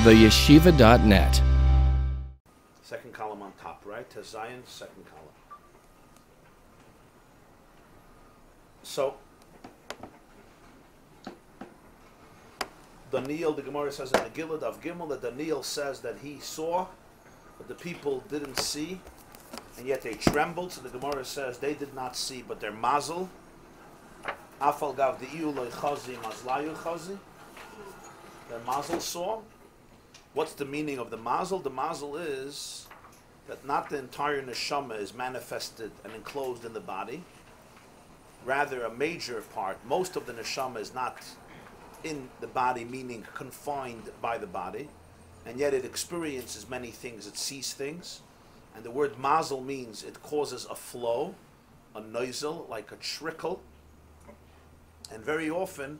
theyeshiva.net. Second column on top, right? To Zion, second column. So, Daniel, the Gemara says in the Gilad of Gimel that Daniel says that he saw, but the people didn't see, and yet they trembled. So the Gemara says they did not see, but their mazel. Afal gav di'iu loy chazi mazlayu chazi. Their mazel saw. What's the meaning of the mazel? The mazel is that not the entire neshama is manifested and enclosed in the body. Rather, a major part, most of the neshama is not in the body, meaning confined by the body, and yet it experiences many things, it sees things. And the word mazel means it causes a flow, a noisel, like a trickle. And very often,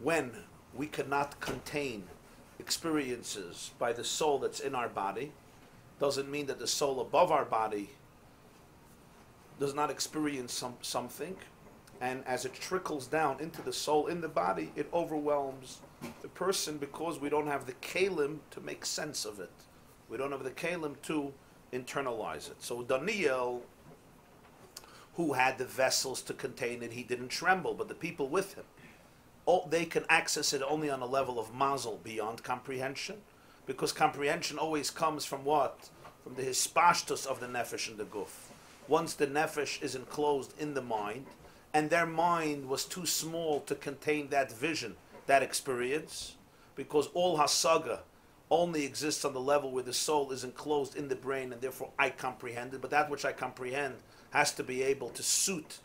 when we cannot contain experiences by the soul that's in our body, doesn't mean that the soul above our body does not experience something, and as it trickles down into the soul in the body, it overwhelms the person because we don't have the kalim to make sense of it. We don't have the kalim to internalize it. So Daniel, who had the vessels to contain it, he didn't tremble, but the people with him, they can access it only on a level of mazel, beyond comprehension, because comprehension always comes from what? From the hispashtus of the nefesh and the guf. Once the nefesh is enclosed in the mind, and their mind was too small to contain that vision, that experience, because all hasaga only exists on the level where the soul is enclosed in the brain, and therefore I comprehend it, but that which I comprehend has to be able to suit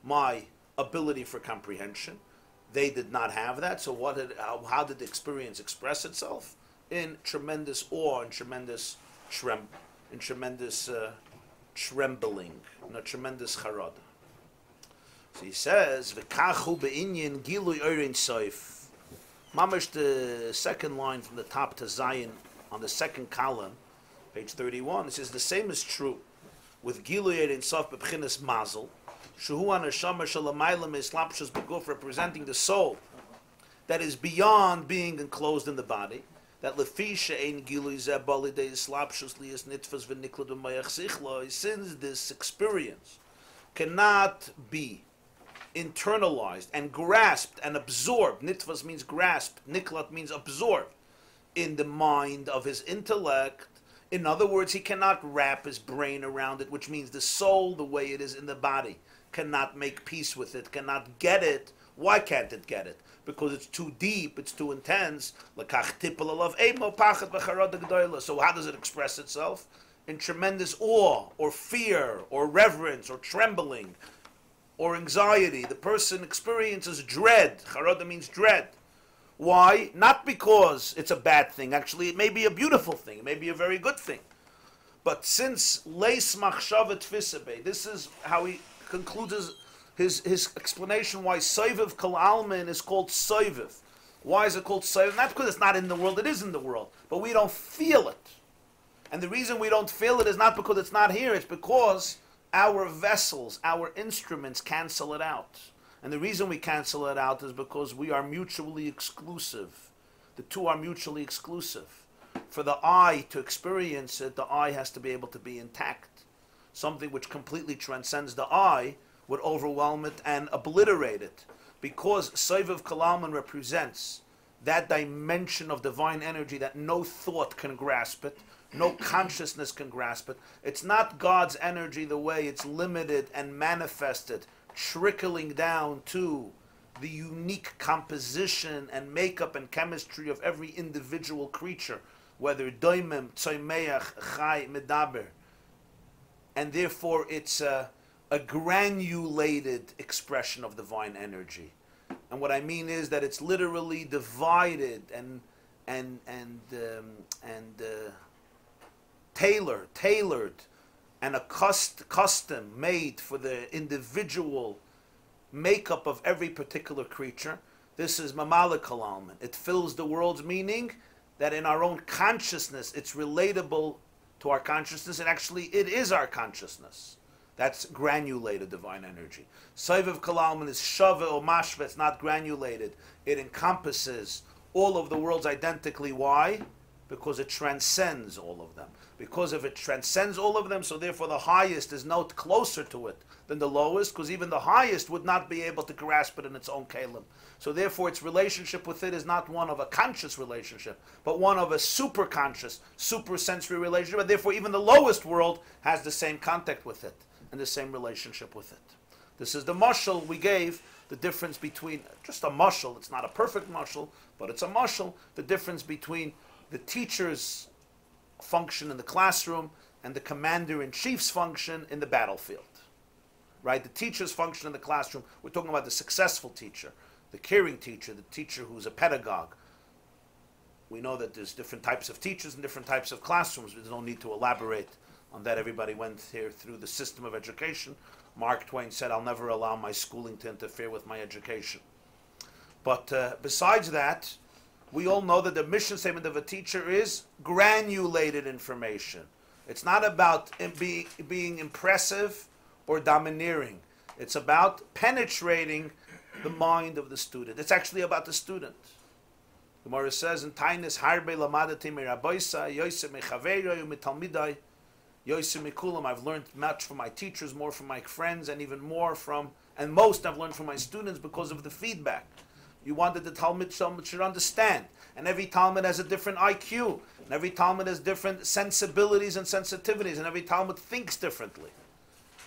my ability for comprehension. They did not have that, so how did the experience express itself? In tremendous awe, in tremendous trembling, in a tremendous charad. So he says, "V'kachu be'inyan gilui orin soif." Mamish, the second line from the top to Zion on the second column, page 31. It says the same is true with gilui orin soif b'pchinas mazel. Shuhu anashama shalamaylam islapshus beguf, representing the soul that is beyond being enclosed in the body. That lefisha ein gilui zeh balidei islapshus lias nitfas v'niklad u'mayach sichloi. Since this experience cannot be internalized and grasped and absorbed, nitfas means grasped, niklat means absorbed, in the mind of his intellect. In other words, he cannot wrap his brain around it, which means the soul, the way it is in the body, cannot make peace with it, cannot get it. Why can't it get it? Because it's too deep, it's too intense. So how does it express itself? In tremendous awe, or fear, or reverence, or trembling, or anxiety. The person experiences dread. Charada means dread. Why? Not because it's a bad thing. Actually, it may be a beautiful thing. It may be a very good thing. But since leis machshavet fisabe, this is how he concludes his explanation why soiviv kol almin is called soiviv. Why is it called soiviv? Not because it's not in the world. It is in the world. But we don't feel it. And the reason we don't feel it is not because it's not here. It's because our vessels, our instruments cancel it out. And the reason we cancel it out is because we are mutually exclusive. The two are mutually exclusive. For the eye to experience it, the eye has to be able to be intact. Something which completely transcends the eye would overwhelm it and obliterate it. Because Soiviv Kalalman represents that dimension of divine energy that no thought can grasp it, no consciousness can grasp it. It's not God's energy the way it's limited and manifested, trickling down to the unique composition and makeup and chemistry of every individual creature, whether doimim, tzoimeach, chai, medaber. And therefore it's a granulated expression of divine energy. And what I mean is that it's literally divided and tailored and a custom made for the individual makeup of every particular creature. This is Mamalik Kalalman. It fills the world's meaning that in our own consciousness it's relatable to our consciousness, and actually it is our consciousness. That's granulated divine energy. Soiviv Kalalman is shava or mashva. It's not granulated. It encompasses all of the worlds identically. Why? Because it transcends all of them. Because if it transcends all of them, so therefore the highest is no closer to it than the lowest, because even the highest would not be able to grasp it in its own kalim. So therefore its relationship with it is not one of a conscious relationship, but one of a super conscious, super sensory relationship, and therefore even the lowest world has the same contact with it and the same relationship with it. This is the mashal we gave, the difference between, just a mashal, it's not a perfect mashal, but it's a mashal, the difference between the teacher's function in the classroom and the commander-in-chief's function in the battlefield. Right? The teacher's function in the classroom, we're talking about the successful teacher, the caring teacher, the teacher who's a pedagogue. We know that there's different types of teachers and different types of classrooms. There's no need to elaborate on that. Everybody went here through the system of education. Mark Twain said, I'll never allow my schooling to interfere with my education. But besides that, we all know that the mission statement of a teacher is granulated information. It's not about being impressive or domineering. It's about penetrating the mind of the student. It's actually about the student. The Gemara says in Tainis, Harbe lamadati meraboisa, yosem mechaveiro mitalmidai, yosem mikulam. I've learned much from my teachers, more from my friends, and even more from, and most I've learned from my students because of the feedback. You wanted the Talmud should understand. And every Talmud has a different IQ. And every Talmud has different sensibilities and sensitivities. And every Talmud thinks differently.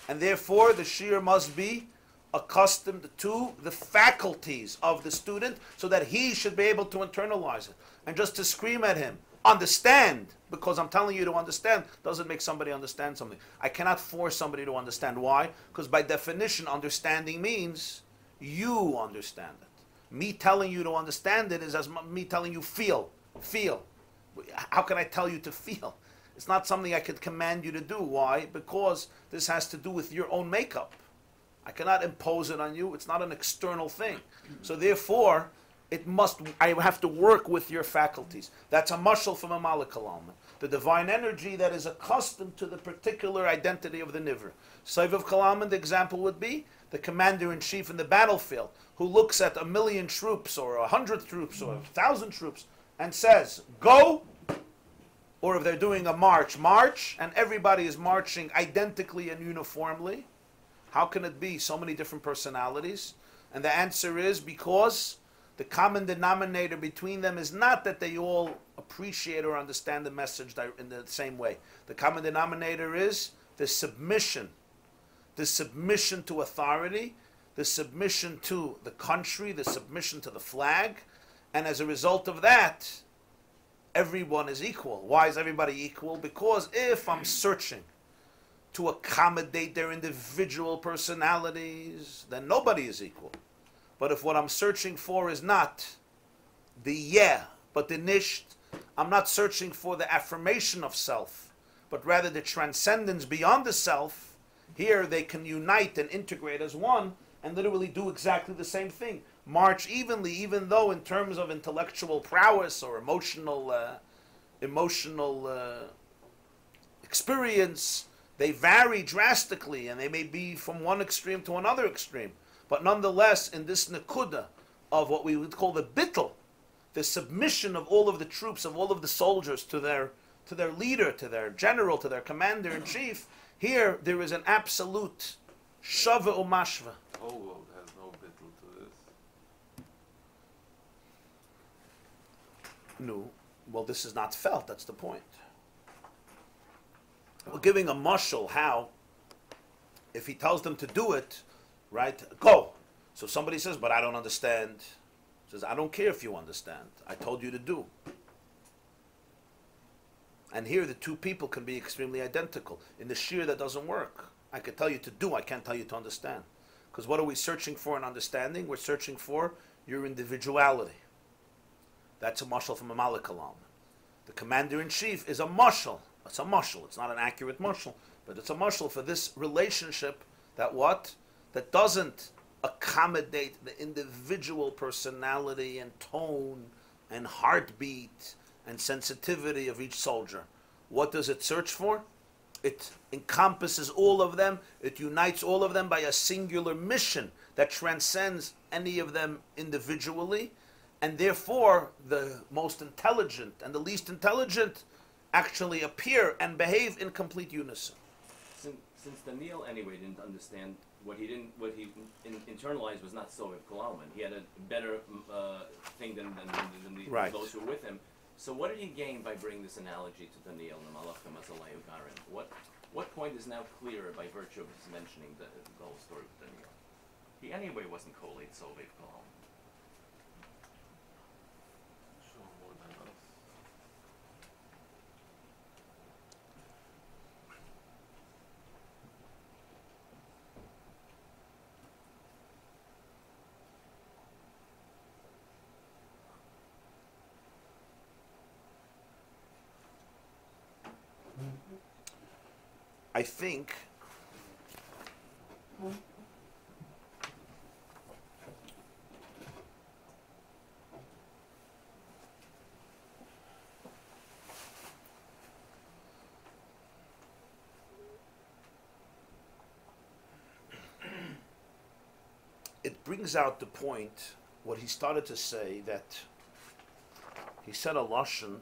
And therefore, the shiur must be accustomed to the faculties of the student so that he should be able to internalize it. And just to scream at him, understand, because I'm telling you to understand, doesn't make somebody understand something. I cannot force somebody to understand. Why? Because by definition, understanding means you understand it. Me telling you to understand it is as me telling you feel. How can I tell you to feel? It's not something I could command you to do. Why? Because this has to do with your own makeup. I cannot impose it on you. It's not an external thing. So therefore, I have to work with your faculties. That's a mashal from a malakalam. The divine energy that is accustomed to the particular identity of the nivra. Saivav Kalaman, the example would be the commander-in-chief in the battlefield who looks at 1,000,000 troops or 100 troops or 1,000 troops and says, go, or if they're doing a march, and everybody is marching identically and uniformly. How can it be so many different personalities? And the answer is because the common denominator between them is not that they all appreciate or understand the message in the same way. The common denominator is the submission to authority, the submission to the country, the submission to the flag, and as a result of that, everyone is equal. Why is everybody equal? Because if I'm searching to accommodate their individual personalities, then nobody is equal. But if what I'm searching for is not the but the nisht, I'm not searching for the affirmation of self, but rather the transcendence beyond the self, here they can unite and integrate as one and literally do exactly the same thing. March evenly, even though in terms of intellectual prowess or emotional experience, they vary drastically and they may be from one extreme to another extreme. But nonetheless, in this nekuda of what we would call the bittul, the submission of all of the troops, of all of the soldiers to their leader, to their general, to their commander-in-chief, here there is an absolute shava umashva. Whole world has no bittul to this. No. Well, this is not felt, that's the point. We're giving a mashal how, if he tells them to do it, right, go. So somebody says, but I don't understand. Says, I don't care if you understand. I told you to do. And here the two people can be extremely identical. In the shiur that doesn't work. I can tell you to do, I can't tell you to understand. Because what are we searching for in understanding? We're searching for your individuality. That's a mashal from a malakalam. The commander-in-chief is a mashal. It's a mashal. It's not an accurate mashal, but it's a mashal for this relationship that what? That doesn't accommodate the individual personality and tone and heartbeat and sensitivity of each soldier. What does it search for? It encompasses all of them. It unites all of them by a singular mission that transcends any of them individually. and therefore the most intelligent and the least intelligent actually appear and behave in complete unison. Since Daniel anyway didn't understand what he internalized was not Soviet Kalaman. He had a better thing than Right. those who were with him. So what did he gain by bringing this analogy to Daniel and Malachim Azalayu Garin? What point is now clearer by virtue of his mentioning the whole story of Daniel? He anyway wasn't Kolate Soviet Kalaman. Sure, more than us. I think it brings out the point, what he started to say, that he said a lashon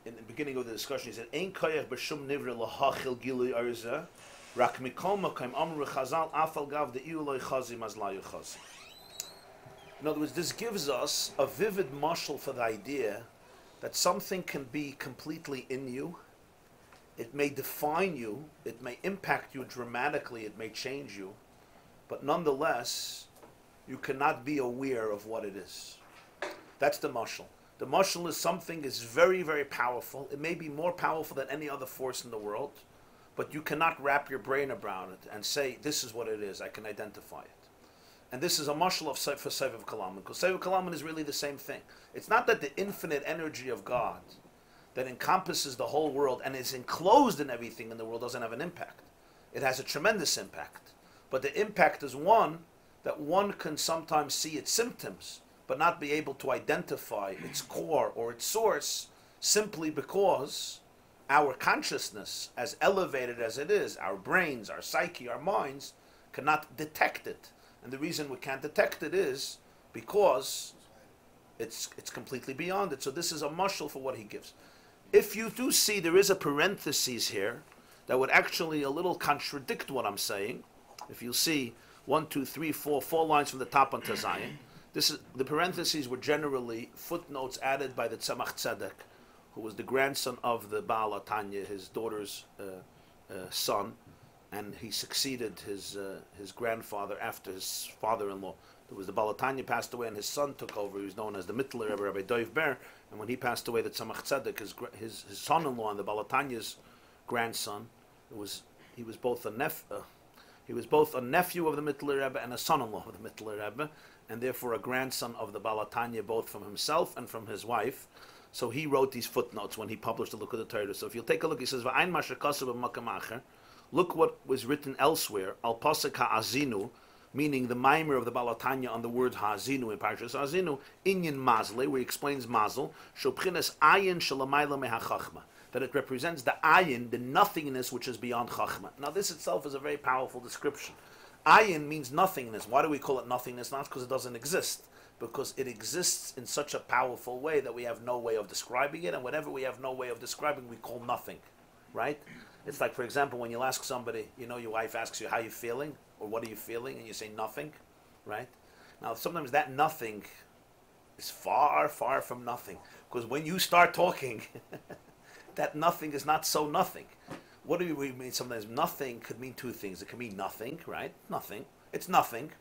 in the beginning of the discussion. He said, "Ein koyach b'shum nivra lahachil gilui arza, rak mikol makayim amru chazal afal gav de'iu loy chazim az la yuchazim." In other words, this gives us a vivid mashal for the idea that something can be completely in you. It may define you, it may impact you dramatically, it may change you, but nonetheless, you cannot be aware of what it is. That's the mashal. The mashal is something is very, very powerful. It may be more powerful than any other force in the world, but you cannot wrap your brain around it and say, this is what it is, I can identify it. And this is a mashal of for Seviv Kalaman, because Seviv Kalaman is really the same thing. It's not that the infinite energy of God that encompasses the whole world and is enclosed in everything in the world doesn't have an impact. It has a tremendous impact. But the impact is one that one can sometimes see its symptoms, but not be able to identify its core or its source, simply because our consciousness, as elevated as it is, our brains, our psyche, our minds, cannot detect it. And the reason we can't detect it is because it's completely beyond it. So this is a mashal for what he gives. If you do see, there is a parenthesis here that would actually a little contradict what I'm saying. If you see 1, 2, 3, 4 lines from the top onto Zion, this is, the parentheses were generally footnotes added by the Tzemach Tzedek, who was the grandson of the Baal Tanya, his daughter's son, and he succeeded his grandfather after his father-in-law. There was the Baal Tanya passed away, and his son took over. He was known as the Mittler Rebbe, Rabbi Vayedaber, and when he passed away, the Tzemach Tzedek, his son-in-law and the Baal Tanya's grandson, he was both a nephew of the Mittler Rebbe and a son-in-law of the Mittler Rebbe, and therefore a grandson of the Baal Tanya, both from himself and from his wife. So he wrote these footnotes when he published the Likkutei Torah. So if you'll take a look, he says, "V'ayin masher kasav b'makam acher." Look what was written elsewhere. Al pasuk ha'azinu, meaning the mimer of the Baal Tanya on the word ha'azinu in Parshas Ha'azinu, inyan mazle, where he explains mazel, shopchinas ayin shalamayla mehachachma, that it represents the ayin, the nothingness which is beyond chachma. Now this itself is a very powerful description. Ayin means nothingness. Why do we call it nothingness? Not because it doesn't exist, because it exists in such a powerful way that we have no way of describing it, and whatever we have no way of describing, we call nothing, right? It's like, for example, when you ask somebody, your wife asks you, how you feeling? Or what are you feeling? And you say nothing, right? Now, sometimes that nothing is far, far from nothing. Because when you start talking, that nothing is not so nothing. What do we mean? Sometimes nothing could mean two things. It can mean nothing, right? Nothing. It's nothing.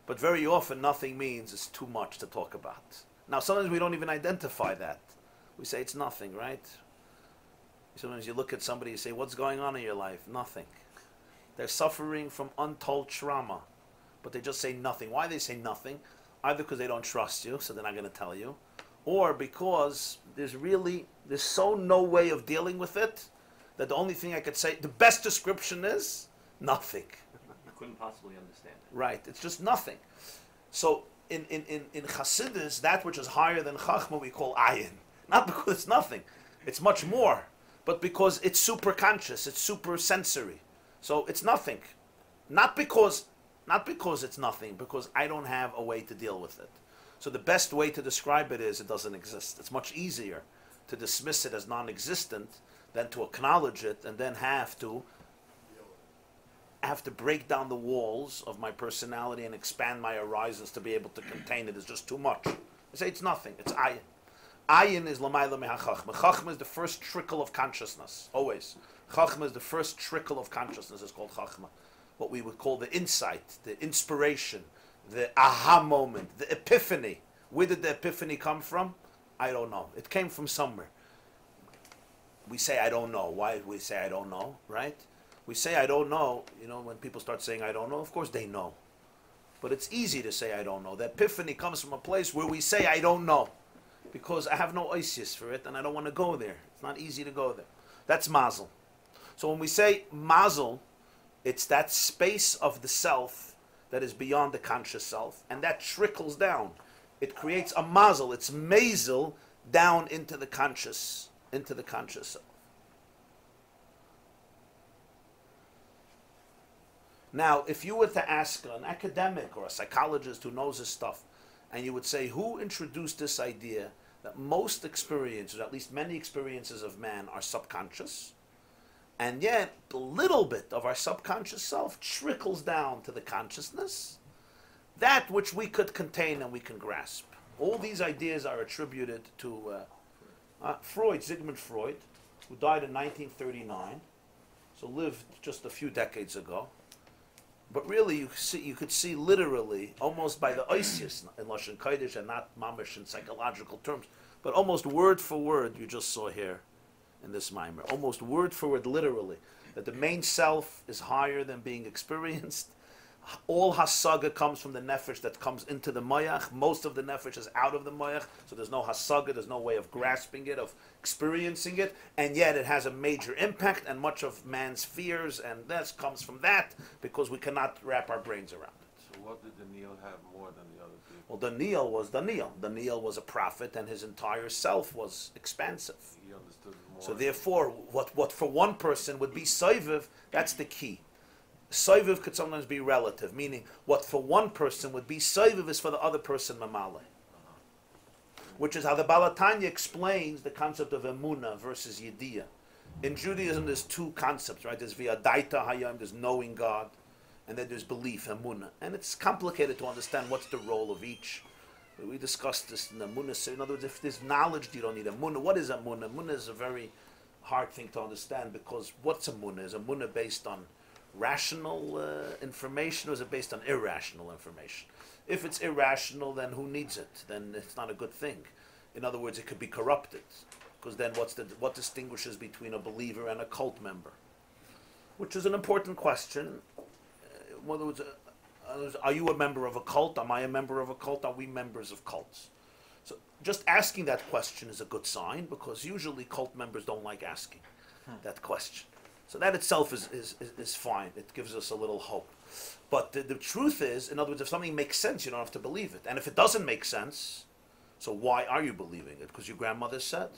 But very often, nothing means it's too much to talk about. Now, sometimes we don't even identify that. We say it's nothing, right? Sometimes you look at somebody and say, what's going on in your life? Nothing. They're suffering from untold trauma, but they just say nothing. Why do they say nothing? Either because they don't trust you, so they're not going to tell you, or because there's so no way of dealing with it, that the only thing I could say, the best description is nothing. You couldn't possibly understand it. Right, it's just nothing. So in Chassidus, that which is higher than Chachma we call ayin. Not because it's nothing, it's much more, but because it's super conscious, it's super sensory. So it's nothing. Not because Not because it's nothing, because I don't have a way to deal with it. So the best way to describe it is it doesn't exist. It's much easier to dismiss it as non-existent than to acknowledge it and then have to break down the walls of my personality and expand my horizons to be able to contain it. It's just too much. I say it's nothing. It's ayin. Ayin is lamayla mehachachma. Chachma is the first trickle of consciousness. Always. Chachma is the first trickle of consciousness. It's called chachma. What we would call the insight, the inspiration, the aha moment, the epiphany. Where did the epiphany come from? I don't know. It came from somewhere. We say I don't know. Why do we say I don't know, right? We say I don't know, when people start saying I don't know, of course they know. But it's easy to say I don't know. The epiphany comes from a place where we say I don't know. Because I have no oisius for it and I don't want to go there. It's not easy to go there. That's mazel. So when we say mazel, it's that space of the self that is beyond the conscious self, and that trickles down. It creates a mazel. It's mazel down into the conscious self. Now, if you were to ask an academic or a psychologist who knows this stuff, and you would say, who introduced this idea that most experiences, at least many experiences of man, are subconscious, and yet a little bit of our subconscious self trickles down to the consciousness, that which we could contain and we can grasp. All these ideas are attributed to Freud, Sigmund Freud, who died in 1939, so lived just a few decades ago. But really, you could see literally, almost by the oisius in Lashon Kodesh and not mamish in psychological terms, but almost word for word, you just saw here in this Maamar, almost word for word, literally, that the main self is higher than being experienced. All hasaga comes from the nefesh that comes into the moyach. Most of the nefesh is out of the moyach, so there's no hasaga, there's no way of grasping it, of experiencing it, and yet it has a major impact, and much of man's fears and this comes from that, because we cannot wrap our brains around it. So what did Daniel have more than the other people? Well, Daniel was Daniel. Daniel was a prophet, and his entire self was expansive. He understood more. So therefore, what for one person would be soiviv, that's the key. Soiviv could sometimes be relative, meaning what for one person would be soiviv is for the other person mamale. Which is how the Balatanya explains the concept of emunah versus yediyah. In Judaism, there's two concepts, right? There's v'adaita hayam, there's knowing God, and then there's belief, emunah. And it's complicated to understand what's the role of each. We discussed this in emunah. So in other words, if there's knowledge, you don't need emunah. What is emunah? Emunah is a very hard thing to understand, because what's emunah? Is emunah based on rational information, or is it based on irrational information? If it's irrational, then who needs it? Then it's not a good thing. In other words, it could be corrupted, because then what distinguishes between a believer and a cult member? Which is an important question. In other words, are you a member of a cult? Am I a member of a cult? Are we members of cults? So just asking that question is a good sign, because usually cult members don't like asking that question. So that itself is fine. It gives us a little hope. But the truth is, in other words, if something makes sense, you don't have to believe it. And if it doesn't make sense, so why are you believing it? Because your grandmother said.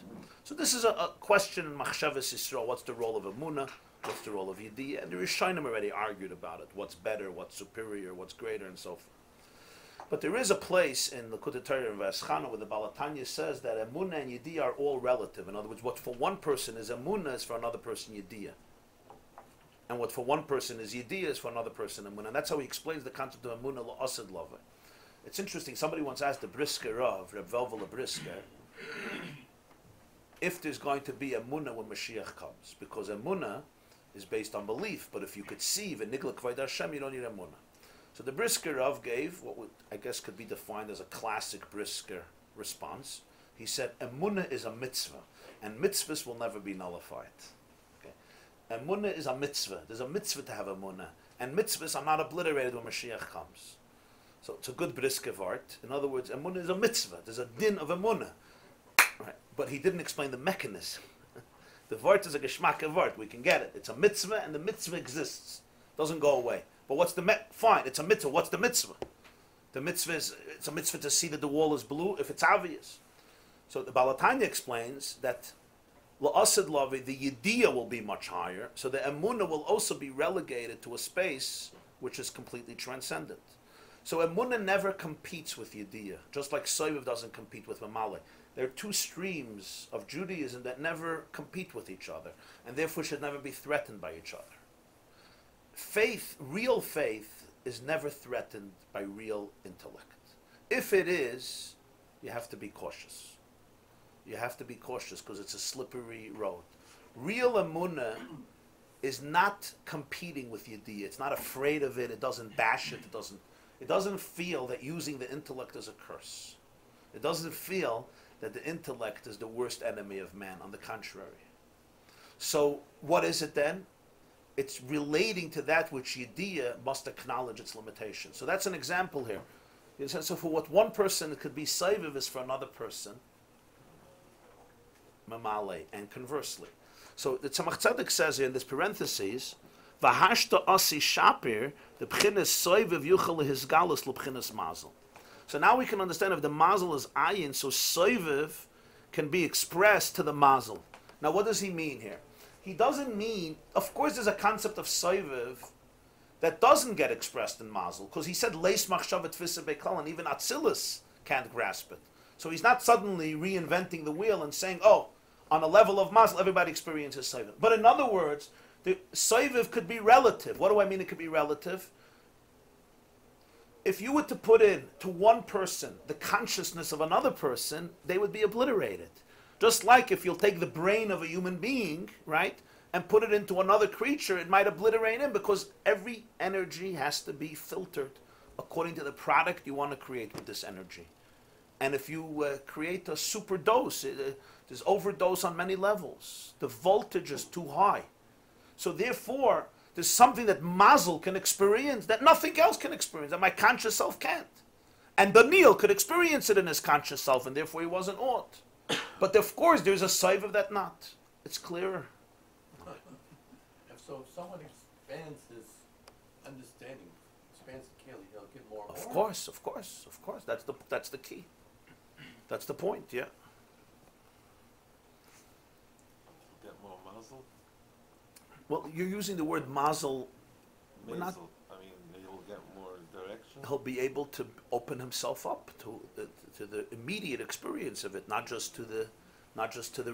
So this is a question in Machshavas Yisrael. What's the role of emunah? What's the role of yediyah? And the Rishonim already argued about it. What's better? What's superior? What's greater? And so forth. But there is a place in Likkutei Torah Bamidbar where the Balatanya says that emunah and yediyah are all relative. In other words, what for one person is emunah is for another person yediyah. And what for one person is yediyah is for another person emunah. And that's how he explains the concept of emunah la'asad lava. It's interesting. Somebody once asked the Brisker of Reb Velvel Brisker if there's going to be emunah when Mashiach comes, because emunah is based on belief. But if you could see v'nigla k'vayid Hashem, you don't need emunah. So the Brisker of gave what would, I guess, could be defined as a classic Brisker response. He said, emunah is a mitzvah, and mitzvahs will never be nullified. Emunah is a mitzvah. There's a mitzvah to have emunah. And mitzvahs are not obliterated when Mashiach comes. So it's a good brisker vart. In other words, emunah is a mitzvah. There's a din of emunah. Right. But he didn't explain the mechanism. The vart is a geschmack vart. We can get it. It's a mitzvah, and the mitzvah exists. Doesn't go away. But what's the fine, it's a mitzvah. What's the mitzvah? The mitzvah is, it's a mitzvah to see that the wall is blue if it's obvious. So the Balatanya explains that La'asad lavi, the yediyah will be much higher, so the emunah will also be relegated to a space which is completely transcendent. So Emunah never competes with Yediyah, just like Soiviv doesn't compete with Mamale. There are two streams of Judaism that never compete with each other, and therefore should never be threatened by each other. Faith, real faith, is never threatened by real intellect. If it is, you have to be cautious. You have to be cautious because it's a slippery road. Real Emunah is not competing with Yediyah. It's not afraid of it. It doesn't bash it. It doesn't feel that using the intellect is a curse. It doesn't feel that the intellect is the worst enemy of man. On the contrary. So what is it then? It's relating to that which Yediyah must acknowledge its limitations. So that's an example here. So for what one person it could be Saiviv is for another person Mamale, and conversely. So the Tzemach Tzedek says here in this parentheses, V'hashta asi shapir, the b'chinas soiviv yuchel hizgalus l'b'chinas mazel. So now we can understand if the mazel is ayin, so soiviv can be expressed to the mazel. Now what does he mean here? He doesn't mean, of course there's a concept of soiviv that doesn't get expressed in mazel, because he said leis machshavet tfisa beklal, and even Atzilus can't grasp it. So he's not suddenly reinventing the wheel and saying, oh, on a level of mazel, everybody experiences soiviv. But in other words, the soiviv could be relative. What do I mean it could be relative? If you were to put in to one person the consciousness of another person, they would be obliterated. Just like if you'll take the brain of a human being, right, and put it into another creature, it might obliterate him, because every energy has to be filtered according to the product you want to create with this energy. And if you create a super dose, there's overdose on many levels. The voltage is too high. So therefore, there's something that mazel can experience that nothing else can experience, that my conscious self can't. And Daniel could experience it in his conscious self, and therefore he wasn't ought. But of course, there's a side of that not. It's clearer. So if someone expands his understanding, expands the keli, he'll get more. Of course. That's the key. That's the point, yeah. Get more mazel. Well, you're using the word mazel. We're not. I mean, he'll get more direction. He'll be able to open himself up to the immediate experience of it, not just to the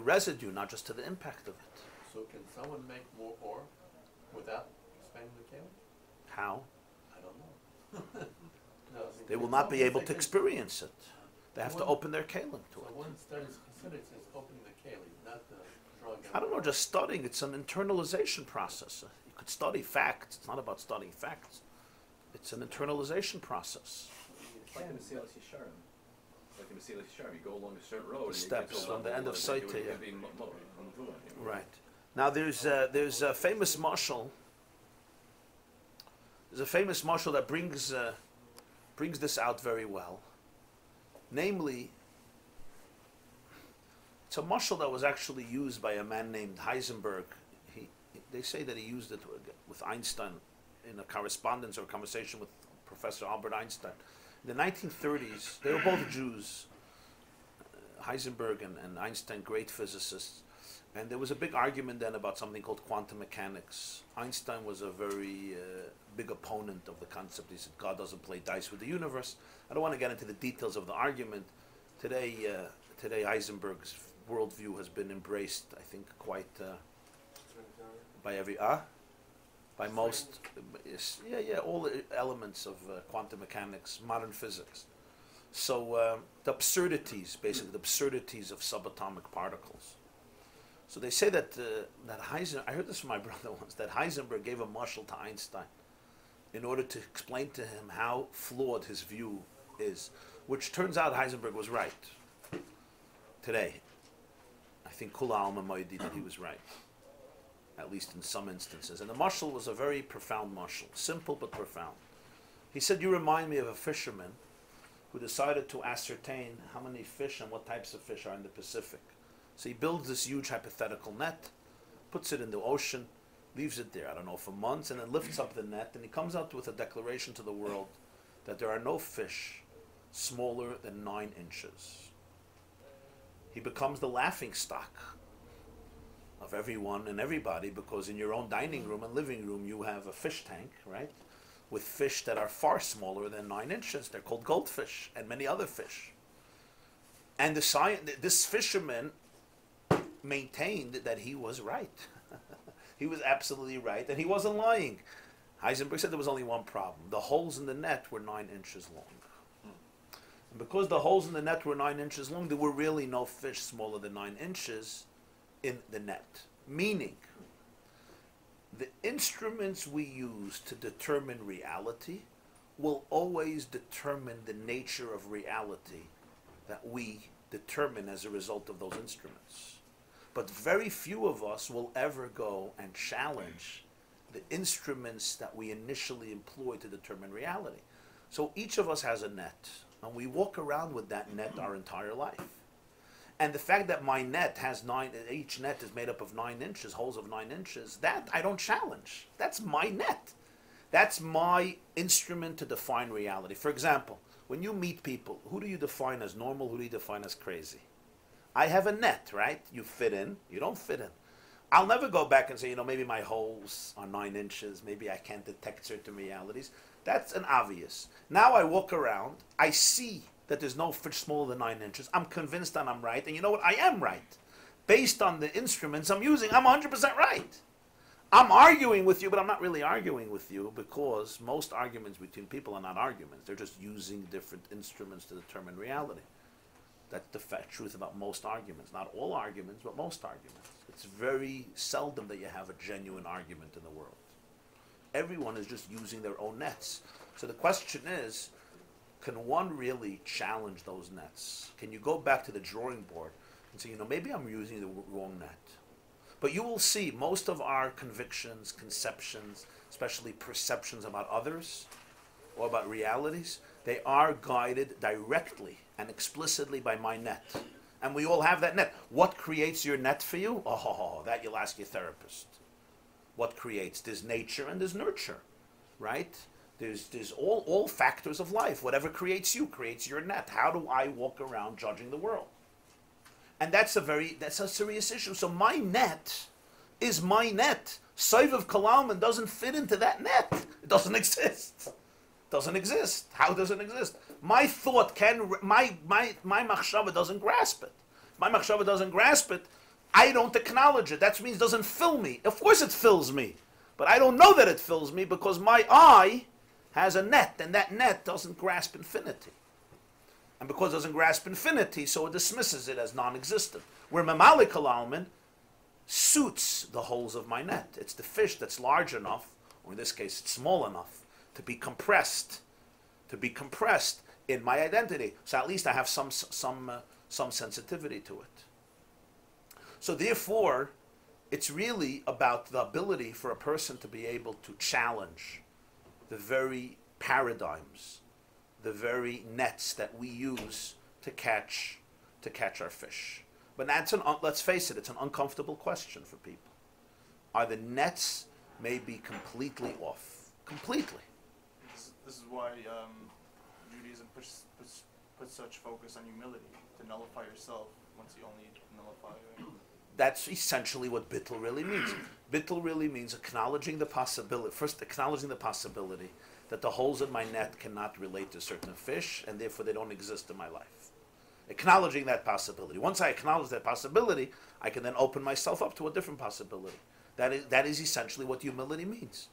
residue, not just to the impact of it. So can someone make more ore without expanding the keli? How? I don't know. No, I mean, They will not be able to experience it. They have to open their kalim to So it. one studies considers as opening the keli, not the drug. I don't know, just studying. It's an internalization process. You could study facts. It's not about studying facts. It's an internalization process. It's like the Mesilas Yesharim. Like the Mesilas Yesharim, you go along a certain road. Steps and from the end of Saita, yeah. Yeah. Right. Now there's a famous mashal. There's a famous mashal that brings this out very well. Namely, it's a mashal that was actually used by a man named Heisenberg. They say that he used it with Einstein in a correspondence or a conversation with Professor Albert Einstein. In the 1930s, they were both Jews, Heisenberg and Einstein, great physicists. And there was a big argument then about something called quantum mechanics. Einstein was a very big opponent of the concept. He said God doesn't play dice with the universe. I don't want to get into the details of the argument. Today Heisenberg's worldview has been embraced, I think, quite by most, all the elements of quantum mechanics, modern physics. So the absurdities of subatomic particles. So they say that I heard this from my brother once, that Heisenberg gave a mashal to Einstein in order to explain to him how flawed his view is, which turns out Heisenberg was right. Today, I think Kula Alma Moedi that he was right, at least in some instances. And the mashal was a very profound mashal, simple but profound. He said, you remind me of a fisherman who decided to ascertain how many fish and what types of fish are in the Pacific. So he builds this huge hypothetical net, puts it in the ocean, leaves it there, I don't know, for months, and then lifts up the net, and he comes out with a declaration to the world that there are no fish smaller than 9 inches. He becomes the laughingstock of everyone and everybody, because in your own dining room and living room you have a fish tank, right? with fish that are far smaller than 9 inches. They're called goldfish and many other fish. And this fisherman maintained that he was right. He was absolutely right, and he wasn't lying. Heisenberg said there was only one problem. The holes in the net were 9 inches long. And because the holes in the net were 9 inches long, there were really no fish smaller than 9 inches in the net. Meaning, the instruments we use to determine reality will always determine the nature of reality that we determine as a result of those instruments. But very few of us will ever go and challenge the instruments that we initially employ to determine reality. So each of us has a net, and we walk around with that net our entire life. And the fact that my net has each net is made up of 9 inches, holes of 9 inches, that I don't challenge. That's my net. That's my instrument to define reality. For example, when you meet people, who do you define as normal? Who do you define as crazy? I have a net, right? You fit in, you don't fit in. I'll never go back and say, maybe my holes are 9 inches, maybe I can't detect certain realities. That's an obvious. Now I walk around, I see that there's no fish smaller than 9 inches. I'm convinced that I'm right, and you know what? I am right. Based on the instruments I'm using, I'm 100% right. I'm arguing with you, but I'm not really arguing with you, because most arguments between people are not arguments. They're just using different instruments to determine reality. That's the truth about most arguments. Not all arguments, but most arguments. It's very seldom that you have a genuine argument in the world. Everyone is just using their own nets. So the question is, can one really challenge those nets? Can you go back to the drawing board and say, maybe I'm using the wrong net? But you will see most of our convictions, conceptions, especially perceptions about others or about realities, they are guided directly and explicitly by my net. And we all have that net. What creates your net for you? Oh, that you'll ask your therapist. What creates? There's nature and there's nurture, right? There's all factors of life. Whatever creates you creates your net. How do I walk around judging the world? And that's a serious issue. So my net is my net. Soivav Kalalman doesn't fit into that net. It doesn't exist. Doesn't exist. How does it exist? My thought my machshava doesn't grasp it. If my machshava doesn't grasp it, I don't acknowledge it. That means it doesn't fill me. Of course it fills me. But I don't know that it fills me because my eye has a net, and that net doesn't grasp infinity. And because it doesn't grasp infinity, so it dismisses it as non-existent. Where Mamalik Alalman suits the holes of my net. It's the fish that's large enough, or in this case, it's small enough, to be compressed in my identity. So at least I have some sensitivity to it. So therefore, it's really about the ability for a person to be able to challenge the very paradigms, the very nets that we use to catch our fish. But let's face it, it's an uncomfortable question for people. Are the nets maybe completely off? Completely. This is why Judaism puts such focus on humility, to nullify yourself once you only nullify. That's essentially what bittul really means. Bittul really means acknowledging the possibility. First, acknowledging the possibility that the holes in my net cannot relate to certain fish, and therefore they don't exist in my life. Acknowledging that possibility. Once I acknowledge that possibility, I can then open myself up to a different possibility. That is essentially what humility means.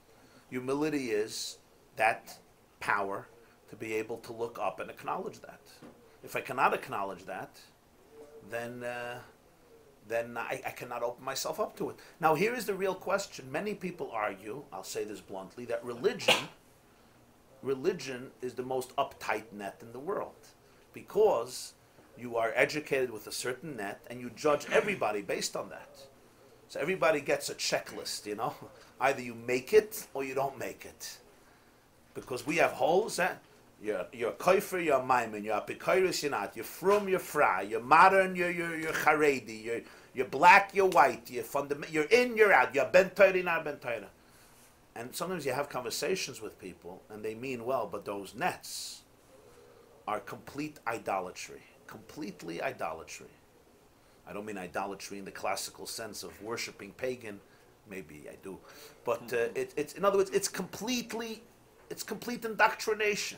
Humility is that power to be able to look up and acknowledge that. If I cannot acknowledge that, then I cannot open myself up to it. Now here is the real question. Many people argue, I'll say this bluntly, that religion is the most uptight net in the world, because you are educated with a certain net and you judge everybody based on that. So everybody gets a checklist, Either you make it or you don't make it. Because we have holes, you're koifer, you're maimin, you're apikoiris, you're not, you're frum, you're fry, you're modern, you're charedi, you're black, you're white, you're in, you're out, you're ben Torah, not ben Torah. And sometimes you have conversations with people, and they mean well, but those nets are complete idolatry. Completely idolatry. I don't mean idolatry in the classical sense of worshiping pagan. Maybe I do. But it's in other words, it's completely it's complete indoctrination.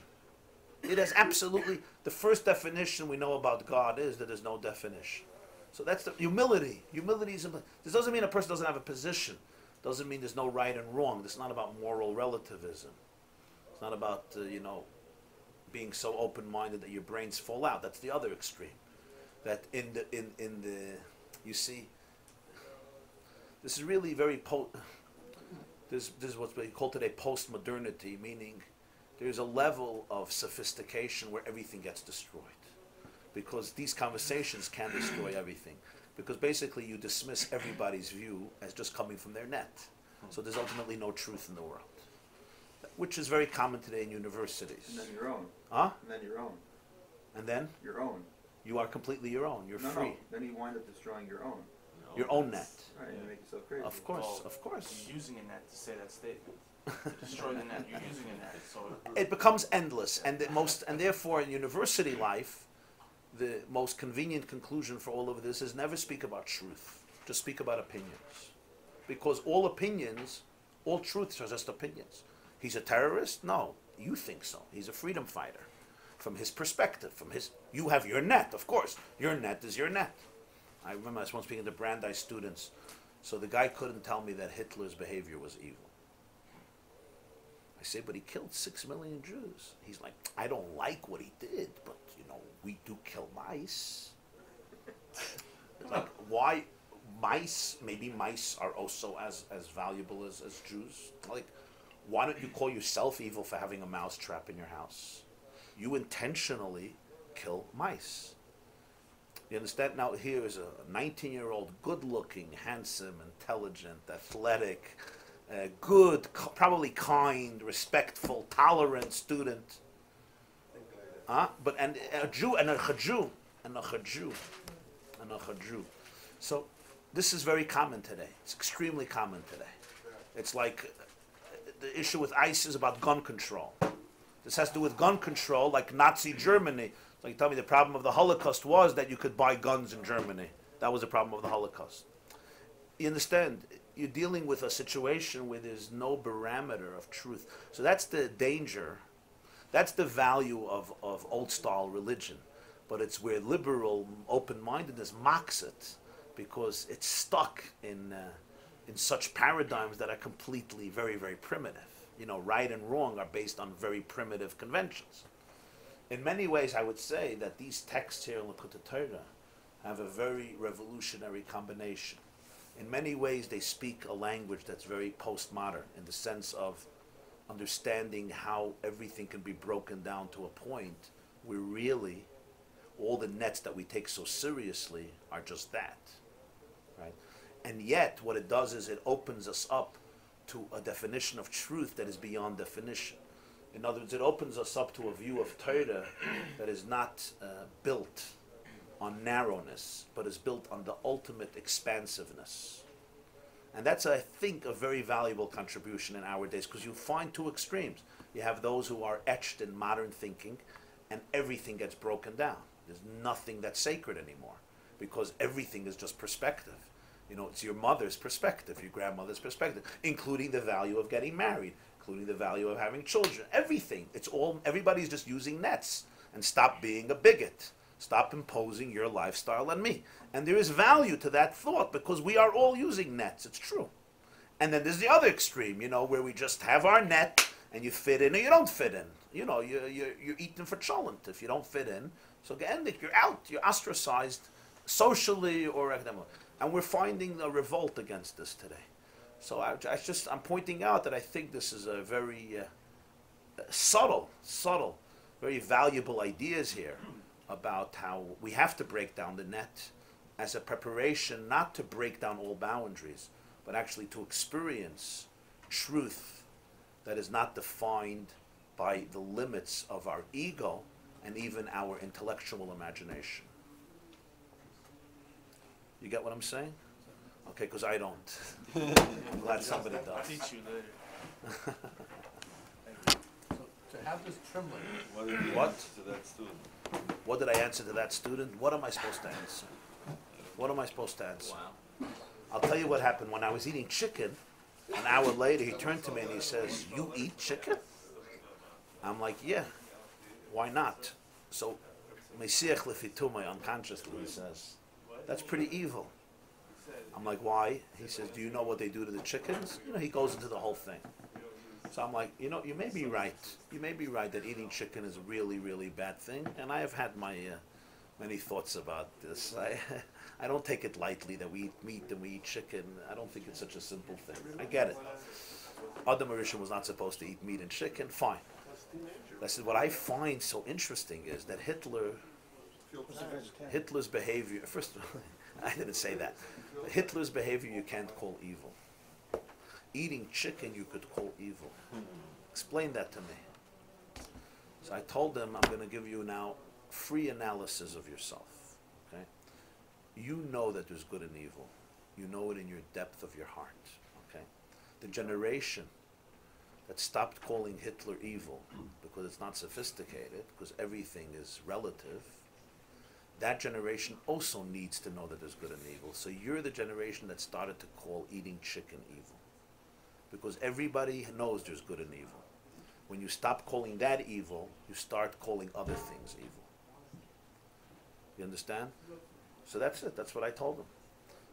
It is absolutely, the first definition we know about God is that there's no definition. So that's the humility. Humility is, this doesn't mean a person doesn't have a position. Doesn't mean there's no right and wrong. This is not about moral relativism. It's not about, being so open-minded that your brains fall out. That's the other extreme. That you see, this is really very, this is what's we call today post-modernity, meaning there's a level of sophistication where everything gets destroyed. Because these conversations can destroy everything. Because basically you dismiss everybody's view as just coming from their net. So there's ultimately no truth in the world. Which is very common today in universities. And then your own. Huh? And then your own. And then? Your own. You are completely your own. You're free. No. Then you wind up destroying your own. Your own net. Right, and you make yourself crazy. Of course, Well, of course. You're using a net to say that statement. To destroy the net, you're using a net. So It becomes endless, and therefore in university life, the most convenient conclusion for all of this is never speak about truth. Just speak about opinions. Because all opinions, all truths are just opinions. He's a terrorist? No. You think so. He's a freedom fighter. From his perspective, you have your net, of course. Your net is your net. I remember I was once speaking to Brandeis students, so the guy couldn't tell me that Hitler's behavior was evil. I say, but he killed 6 million Jews. He's like, I don't like what he did, but we do kill mice. Like, why mice? Maybe mice are also as valuable as Jews. Like, why don't you call yourself evil for having a mouse trap in your house? You intentionally kill mice. You understand? Now here is a 19-year-old, good-looking, handsome, intelligent, athletic, good, probably kind, respectful, tolerant student. But a Jew and a Chaju. So this is very common today. It's extremely common today. It's like the issue with ICE is about gun control. This has to do with gun control, like Nazi Germany. So you tell me the problem of the Holocaust was that you could buy guns in Germany. That was the problem of the Holocaust. You understand? You're dealing with a situation where there's no barometer of truth. So that's the danger. That's the value of old-style religion. But it's where liberal open-mindedness mocks it because it's stuck in such paradigms that are completely very, very primitive. Right and wrong are based on very primitive conventions. In many ways, I would say that these texts here in Likkutei Torah have a very revolutionary combination. In many ways, they speak a language that's very postmodern in the sense of understanding how everything can be broken down to a point where really all the nets that we take so seriously are just that, right? And yet, what it does is it opens us up to a definition of truth that is beyond definition. In other words, it opens us up to a view of Torah that is not built on narrowness, but is built on the ultimate expansiveness. And that's, I think, a very valuable contribution in our days, because you find two extremes. You have those who are etched in modern thinking, and everything gets broken down. There's nothing that's sacred anymore, because everything is just perspective. It's your mother's perspective, your grandmother's perspective, including the value of getting married, including the value of having children. Everything. Everybody's just using nets. And stop being a bigot. Stop imposing your lifestyle on me. And there is value to that thought because we are all using nets. It's true. And then there's the other extreme, where we just have our net and you fit in or you don't fit in. You're eating for cholent if you don't fit in. So you're out. You're ostracized socially or academically. And we're finding a revolt against this today. So I'm pointing out that I think this is a very subtle, very valuable ideas here about how we have to break down the net as a preparation not to break down all boundaries, but actually to experience truth that is not defined by the limits of our ego and even our intellectual imagination. You get what I'm saying? Okay, because I don't. I'm glad somebody I'll does. teach you later. So to have this trembling, What did you What? answer to that student? What did I answer to that student? What am I supposed to answer? What am I supposed to answer? Wow. I'll tell you what happened. When I was eating chicken, an hour later he turned to me and he says, "You eat chicken?" I'm like, yeah, why not? So, Mesiach Lefitumai, unconsciously, he says, that's pretty evil. I'm like, why? He says, do you know what they do to the chickens? You know, he goes into the whole thing. So I'm like, you know, you may be right. You may be right that eating chicken is a really, really bad thing. And I have had my many thoughts about this. I don't take it lightly that we eat meat and we eat chicken. I don't think it's such a simple thing. I get it. Adam Rishon was not supposed to eat meat and chicken. Fine. I said, what I find so interesting is that Hitler's behavior, first of all, I didn't say that. Hitler's behavior you can't call evil. Eating chicken you could call evil. Explain that to me. So I told them, I'm going to give you now free analysis of yourself. Okay? You know that there's good and evil. You know it in your depth of your heart. Okay? The generation that stopped calling Hitler evil because it's not sophisticated, because everything is relative, that generation also needs to know that there's good and evil. So you're the generation that started to call eating chicken evil. Because everybody knows there's good and evil. When you stop calling that evil, you start calling other things evil. You understand? So that's it. That's what I told them.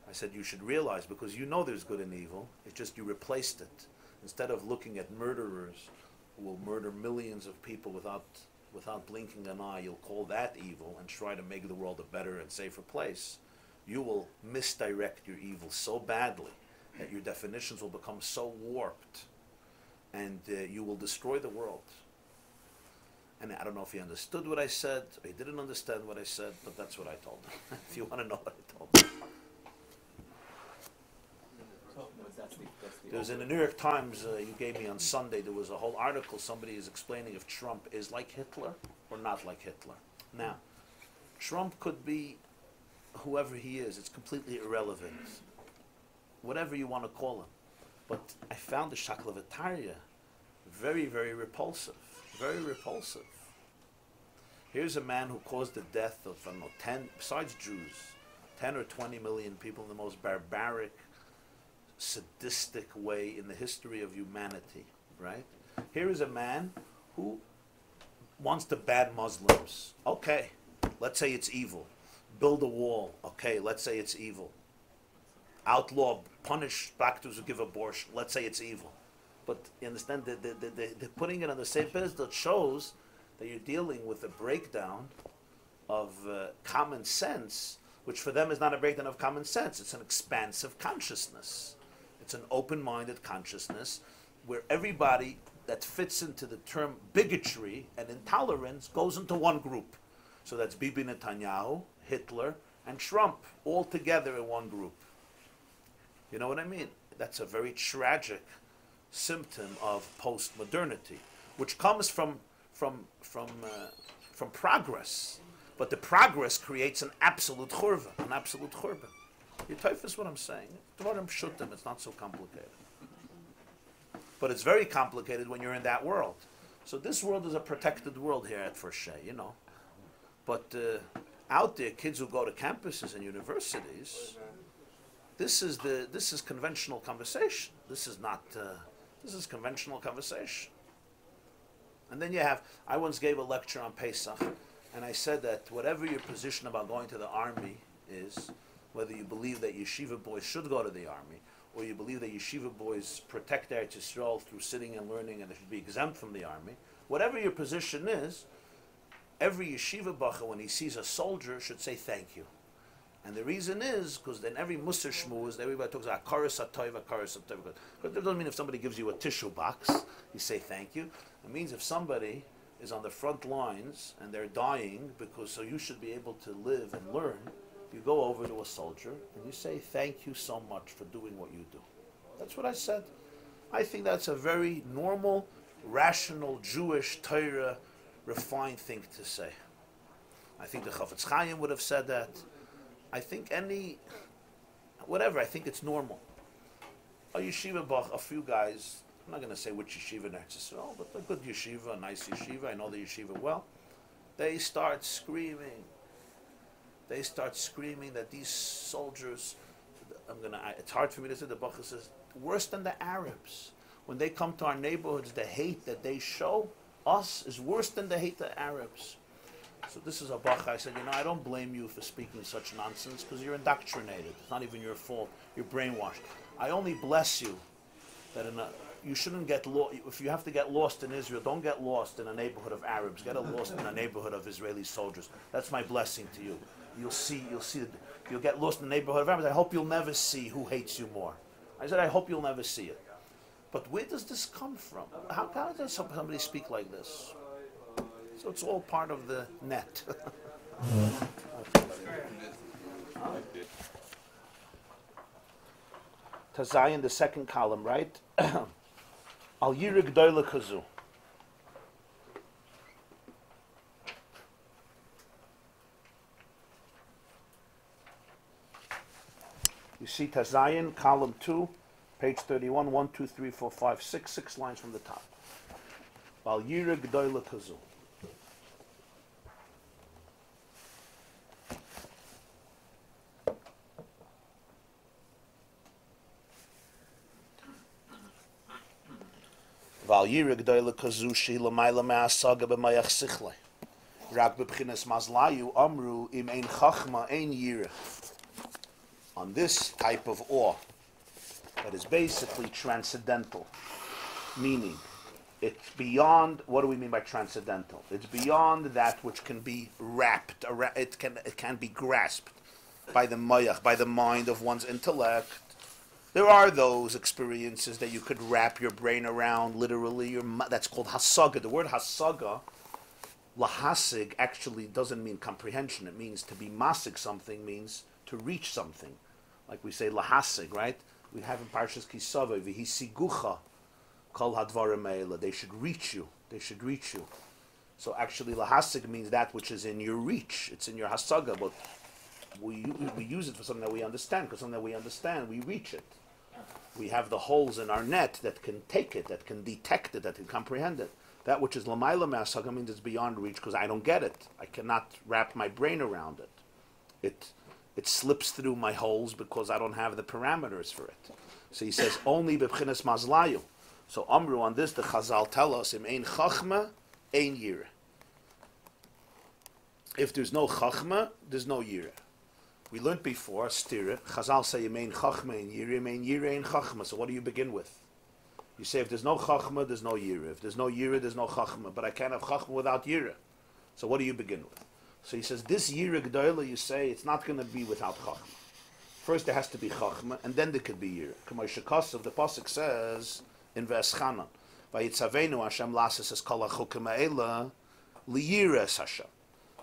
I said, you should realize, because you know there's good and evil, it's just you replaced it. Instead of looking at murderers who will murder millions of people without blinking an eye, you'll call that evil and try to make the world a better and safer place. You will misdirect your evil so badly that your definitions will become so warped, and you will destroy the world. And I don't know if he understood what I said, or he didn't understand what I said, but that's what I told him. If you want to know what I told him. There was in the New York Times, you gave me on Sunday, there was a whole article, somebody is explaining if Trump is like Hitler or not like Hitler. Now, Trump could be whoever he is, it's completely irrelevant. Whatever you want to call him. But I found the Shaklavataria very, very repulsive. Very repulsive. Here's a man who caused the death of, I don't know, 10, besides Jews, 10 or 20 million people in the most barbaric, sadistic way in the history of humanity, right? Here is a man who wants to ban Muslims. Okay, let's say it's evil. Build a wall. Okay, let's say it's evil. Outlaw, punish doctors who give abortion. Let's say it's evil. But you understand, the putting it on the same pedestal shows that you're dealing with a breakdown of common sense, which for them is not a breakdown of common sense. It's an expansive consciousness. It's an open-minded consciousness where everybody that fits into the term bigotry and intolerance goes into one group. So that's Bibi Netanyahu, Hitler, and Trump, all together in one group. You know what I mean? That's a very tragic symptom of post-modernity, which comes from progress. But the progress creates an absolute churban, an absolute churban. You typhus what I'm saying? It's not so complicated. But it's very complicated when you're in that world. So this world is a protected world here at Forshay, you know. But out there, kids who go to campuses and universities, this is conventional conversation. This is not. This is conventional conversation. And then you have. I once gave a lecture on Pesach, and I said that whatever your position about going to the army is, whether you believe that yeshiva boys should go to the army, or you believe that yeshiva boys protect Eretz Yisrael through sitting and learning and they should be exempt from the army, whatever your position is, every yeshiva bacha, when he sees a soldier, should say thank you. And the reason is, because then every Musar shmuz, everybody talks about karas hatoiv, karas hatoiv. But that doesn't mean if somebody gives you a tissue box, you say thank you. It means if somebody is on the front lines and they're dying, because so you should be able to live and learn, you go over to a soldier and you say thank you so much for doing what you do. That's what I said. I think that's a very normal, rational, Jewish, Torah, refined thing to say. I think the Chafetz Chaim would have said that. I think whatever, I think it's normal. A yeshiva bach, a few guys, I'm not going to say which yeshiva in Eretz Yisrael, but a good yeshiva, a nice yeshiva, I know the yeshiva well, they start screaming. They start screaming that these soldiers, it's hard for me to say, the Bachar says, worse than the Arabs. When they come to our neighborhoods, the hate that they show, us is worse than they hate the Arabs. So this is a bach. I said, I don't blame you for speaking such nonsense because you're indoctrinated. It's not even your fault. You're brainwashed. I only bless you that you shouldn't get lost. If you have to get lost in Israel, don't get lost in a neighborhood of Arabs. Get lost in a neighborhood of Israeli soldiers. That's my blessing to you. You'll get lost in the neighborhood of Arabs. I hope you'll never see who hates you more. I said, I hope you'll never see it. But where does this come from? How does somebody speak like this? So it's all part of the net. Tazayin, the second column, right? Al Yirig Doyle Kazu. You see Tazayin, column 2, page 31, 1, 2, 3, 4, 5, 6, 6 lines from the top. Al Yirig Doyle Kazu. Val Yirig Doyle Kazu Shi Lamayla Me'asaga B'mayach Sichle. Rak B'bchinas Mazlayu Amru Im Ein Chachma Ein Yireh. On this type of awe that is basically transcendental, meaning it's beyond. What do we mean by transcendental? It's beyond that which can be wrapped. It can be grasped by the mayach, by the mind of one's intellect. There are those experiences that you could wrap your brain around, literally. That's called hasaga. The word hasaga, lahasig, actually doesn't mean comprehension. It means to be masig something, means to reach something. Like we say lahasig, right? We have in Parshas Kisave, v'hisigucha kol hadvarim me'ela. They should reach you. They should reach you. So actually lahasig means that which is in your reach. It's in your hasaga, but we use it for something that we understand, because something that we understand, we reach it. We have the holes in our net that can take it, that can detect it, that can comprehend it. That which is lamayla me'asaga means it's beyond reach because I don't get it. I cannot wrap my brain around it. It slips through my holes because I don't have the parameters for it. So he says, only b'bchinas mazlayu. So Amru, on this, the Chazal tell us, im ein chachma, ein yireh. If there's no chachma, there's no yireh. We learned before, stira, Chazal say, im ein chachma, ein yireh, ein chachma. So what do you begin with? You say, if there's no chachma, there's no yireh. If there's no yireh, there's no chachma. But I can't have chachma without yireh. So what do you begin with? So he says, this yireh g'dola, you say, it's not going to be without chachma. First there has to be chachma, and then there could be yireh. K'may shekasov, the pasuk says in V'eschanan, Vayitzavenu Hashem lasses es kol hachukim ha'ela liyires Hashem.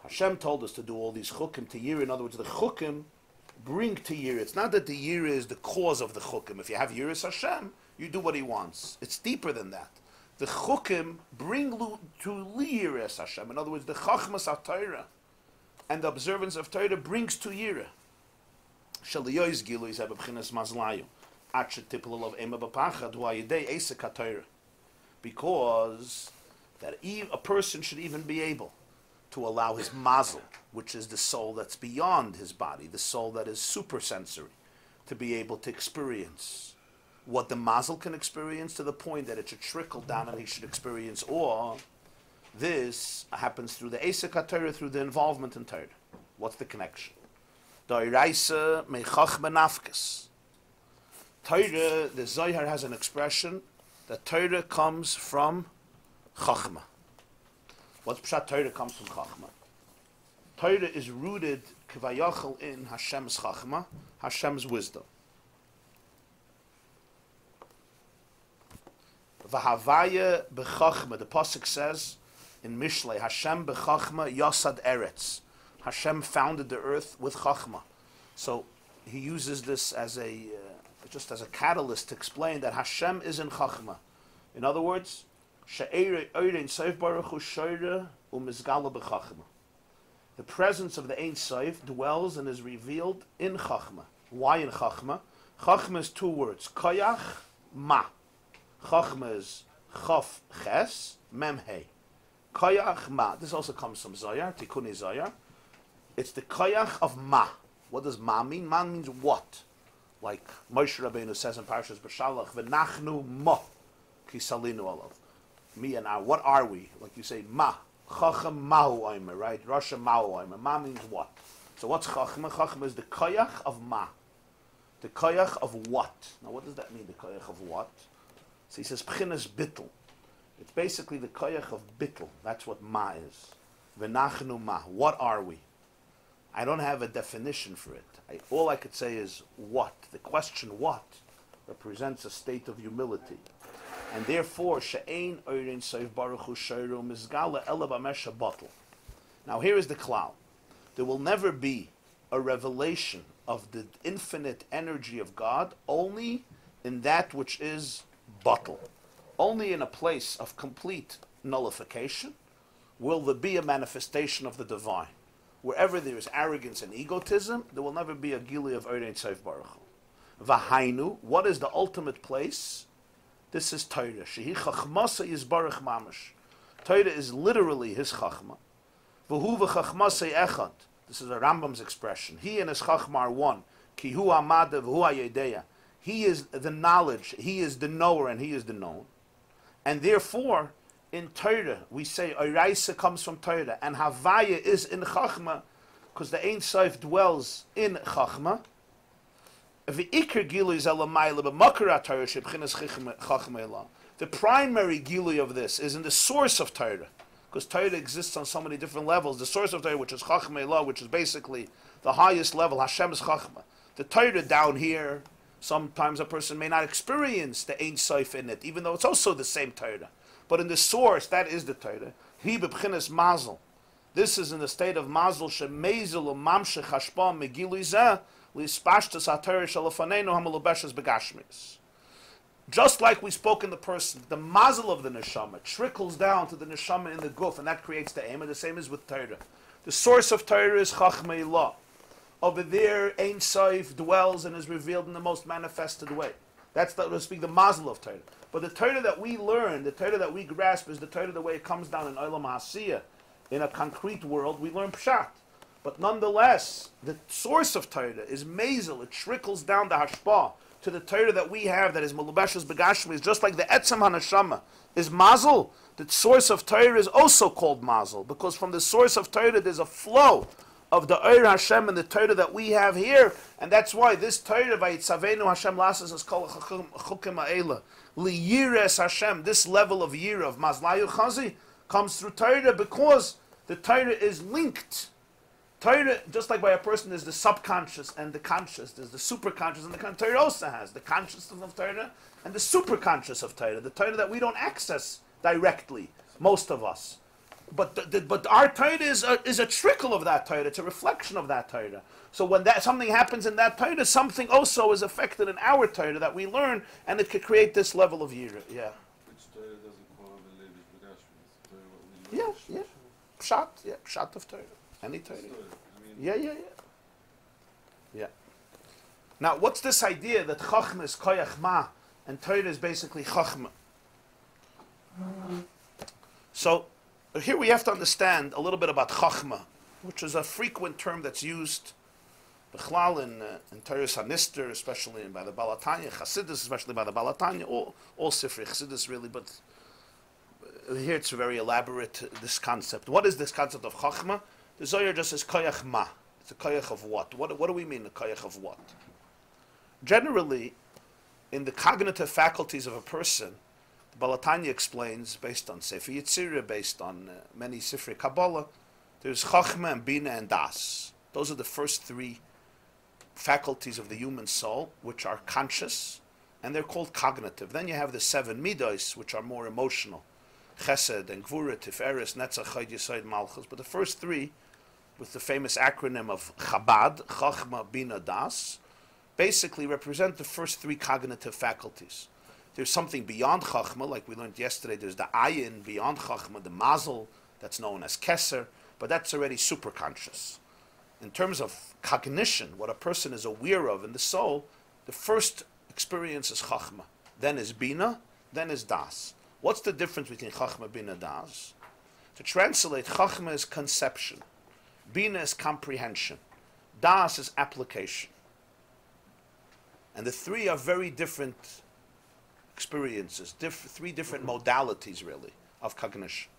Hashem told us to do all these chukim to yireh. In other words, the chukim bring to yireh. It's not that the yireh is the cause of the chukim. If you have yiras Hashem, you do what He wants. It's deeper than that. The chukim bring to liyires Hashem. In other words, the chachmas HaTorah and the observance of Torah brings to yireh. Shaliyois gilu is b'chinas mazlayu. Atche tipul of ema b'pachad hu ayidei esek HaTorah. Because that a person should even be able to allow his mazel, which is the soul that's beyond his body, the soul that is supersensory, to be able to experience what the mazel can experience to the point that it should trickle down and he should experience awe. This happens through the Esek HaTorah, through the involvement in Torah. What's the connection? Doiraisa mechach benafkes. Torah, the Zohar has an expression that Torah comes from Chachma. What's Pshat? Torah comes from Chachma. Torah is rooted k'vayachal in Hashem's Chachma, Hashem's wisdom. V'havaya b'chachma, the pasuk says in Mishlei, Hashem b'chachma yasad eretz. Hashem founded the earth with chachma. So he uses this as just as a catalyst to explain that Hashem is in chachma. In other words, the presence of the Ein Sof dwells and is revealed in chachma. Why in chachma? Chachma is two words: koyach, ma. Chachma is chaf ches mem hey. Koyach ma. This also comes from Zohar, Tikkunei Zohar. It's the koyach of ma. What does ma mean? Ma means what? Like Moshe Rabbeinu says in Parshas B'Shalach, "V'nachnu ma ki salinu olav." me and I. What are we? Like you say, ma. Chacham mahu oimer, right? Rasha mahu oimer. Ma means what? So what's chachma? Chachma is the koyach of ma. The koyach of what? Now what does that mean, the koyach of what? So he says, pchinas bittul. It's basically the koyach of bittul. That's what ma is. V'nachnu ma. What are we? I don't have a definition for it. All I could say is what. The question what represents a state of humility. And therefore, she'ein oirin seif baruch hu sheiru mizgala ela b'mesha batel. Now here is the klal. There will never be a revelation of the infinite energy of God only in that which is batel. Only in a place of complete nullification will there be a manifestation of the divine. Wherever there is arrogance and egotism, there will never be a gili of oirin seif baruch hu. V'hainu, what is the ultimate place? This is Torah. Shehi chachmasa yizbarach mamash. Torah is literally his chachma. V'hu v'chachmasei echad. This is a Rambam's expression. He and his chachma are one. Ki hu amada v'hu hayedeya. He is the knowledge, he is the knower, and he is the known. And therefore, in Torah, we say Oraisa comes from Torah, and Havaya is in chachma, because the Ein Sof dwells in chachma. The primary gilui of this is in the source of Torah, because Torah exists on so many different levels. The source of Torah, which is Chachma Elah, which is basically the highest level, Hashem is Chachma. The Torah down here, sometimes a person may not experience the Ein Sof in it, even though it's also the same Torah. But in the source, that is the Torah. He b'bchinas mazel. This is in the state of mazel shemezel u'mamshech hashpah megilui zeh. Just like we spoke in the person, the mazel of the neshama trickles down to the neshama in the guf, and that creates the aim, and the same is with Torah. The source of Torah is Chachmei Elah. Over there, Ein Sof dwells and is revealed in the most manifested way. That's, to speak, the mazel of Torah. But the Torah that we learn, the Torah that we grasp, is the Torah the way it comes down in Olam HaSiyah. In a concrete world, we learn Pshat. But nonetheless, the source of Torah is mazel. It trickles down the hashpah to the Torah that we have, that is malubashas begashmi, is just like the etzem hanashama is mazel. The source of Torah is also called mazel, because from the source of Torah there's a flow of the Oir Hashem and the Torah that we have here, and that's why this Torah, Vayitzavenu Hashem lasas is called chukim ha'ela, liyires Hashem. This level of yira of mazlayu chazi comes through Torah, because the Torah is linked. Torah, just like by a person, there's the subconscious and the conscious. There's the superconscious and the conscious. Torah also has the consciousness of Torah and the superconscious of Torah. The Torah that we don't access directly, most of us. But our Torah is a trickle of that Torah. It's a reflection of that Torah. So when something happens in that Torah, something also is affected in our Torah that we learn, and it could create this level of yira. Yeah. Which Torah doesn't call the Levi's Begashmi? Yeah. Pshat. Yeah. Pshat of Torah. Any Torah. Yeah. Now, what's this idea that Chachma is Koyach Ma and Torah is basically Chachma? So, here we have to understand a little bit about Chachma, which is a frequent term that's used B'chlal in Torah Sanister, especially by the Balatanya, Chassidus, especially by the Balatanya, all Sifrei Chassidus really, but here it's very elaborate, this concept. What is this concept of Chachma? The Zohar just says koyach ma. It's a koyach of what? What do we mean a koyach of what? Generally, in the cognitive faculties of a person, the Balatanya explains, based on Sefer Yetzirah, based on many Sifrei Kabbalah, there's Chachma and Bina and Das. Those are the first three faculties of the human soul, which are conscious, and they're called cognitive. Then you have the 7 midos, which are more emotional. Chesed and Gvura, Tiferes, Netzach, Chod, Yesod, Malchus. But the first three, with the famous acronym of Chabad, Chachma, Bina, Das, basically represent the first three cognitive faculties. There's something beyond Chachma, like we learned yesterday. There's the Ayin, beyond Chachma, the Mazel, that's known as Keser, but that's already superconscious. In terms of cognition, what a person is aware of in the soul, the first experience is Chachma, then is Bina, then is Das. What's the difference between Chachma, Bina, Das? To translate, Chachma is conception, Bina is comprehension, Das is application. And the three are very different experiences, three different modalities really. of cognition.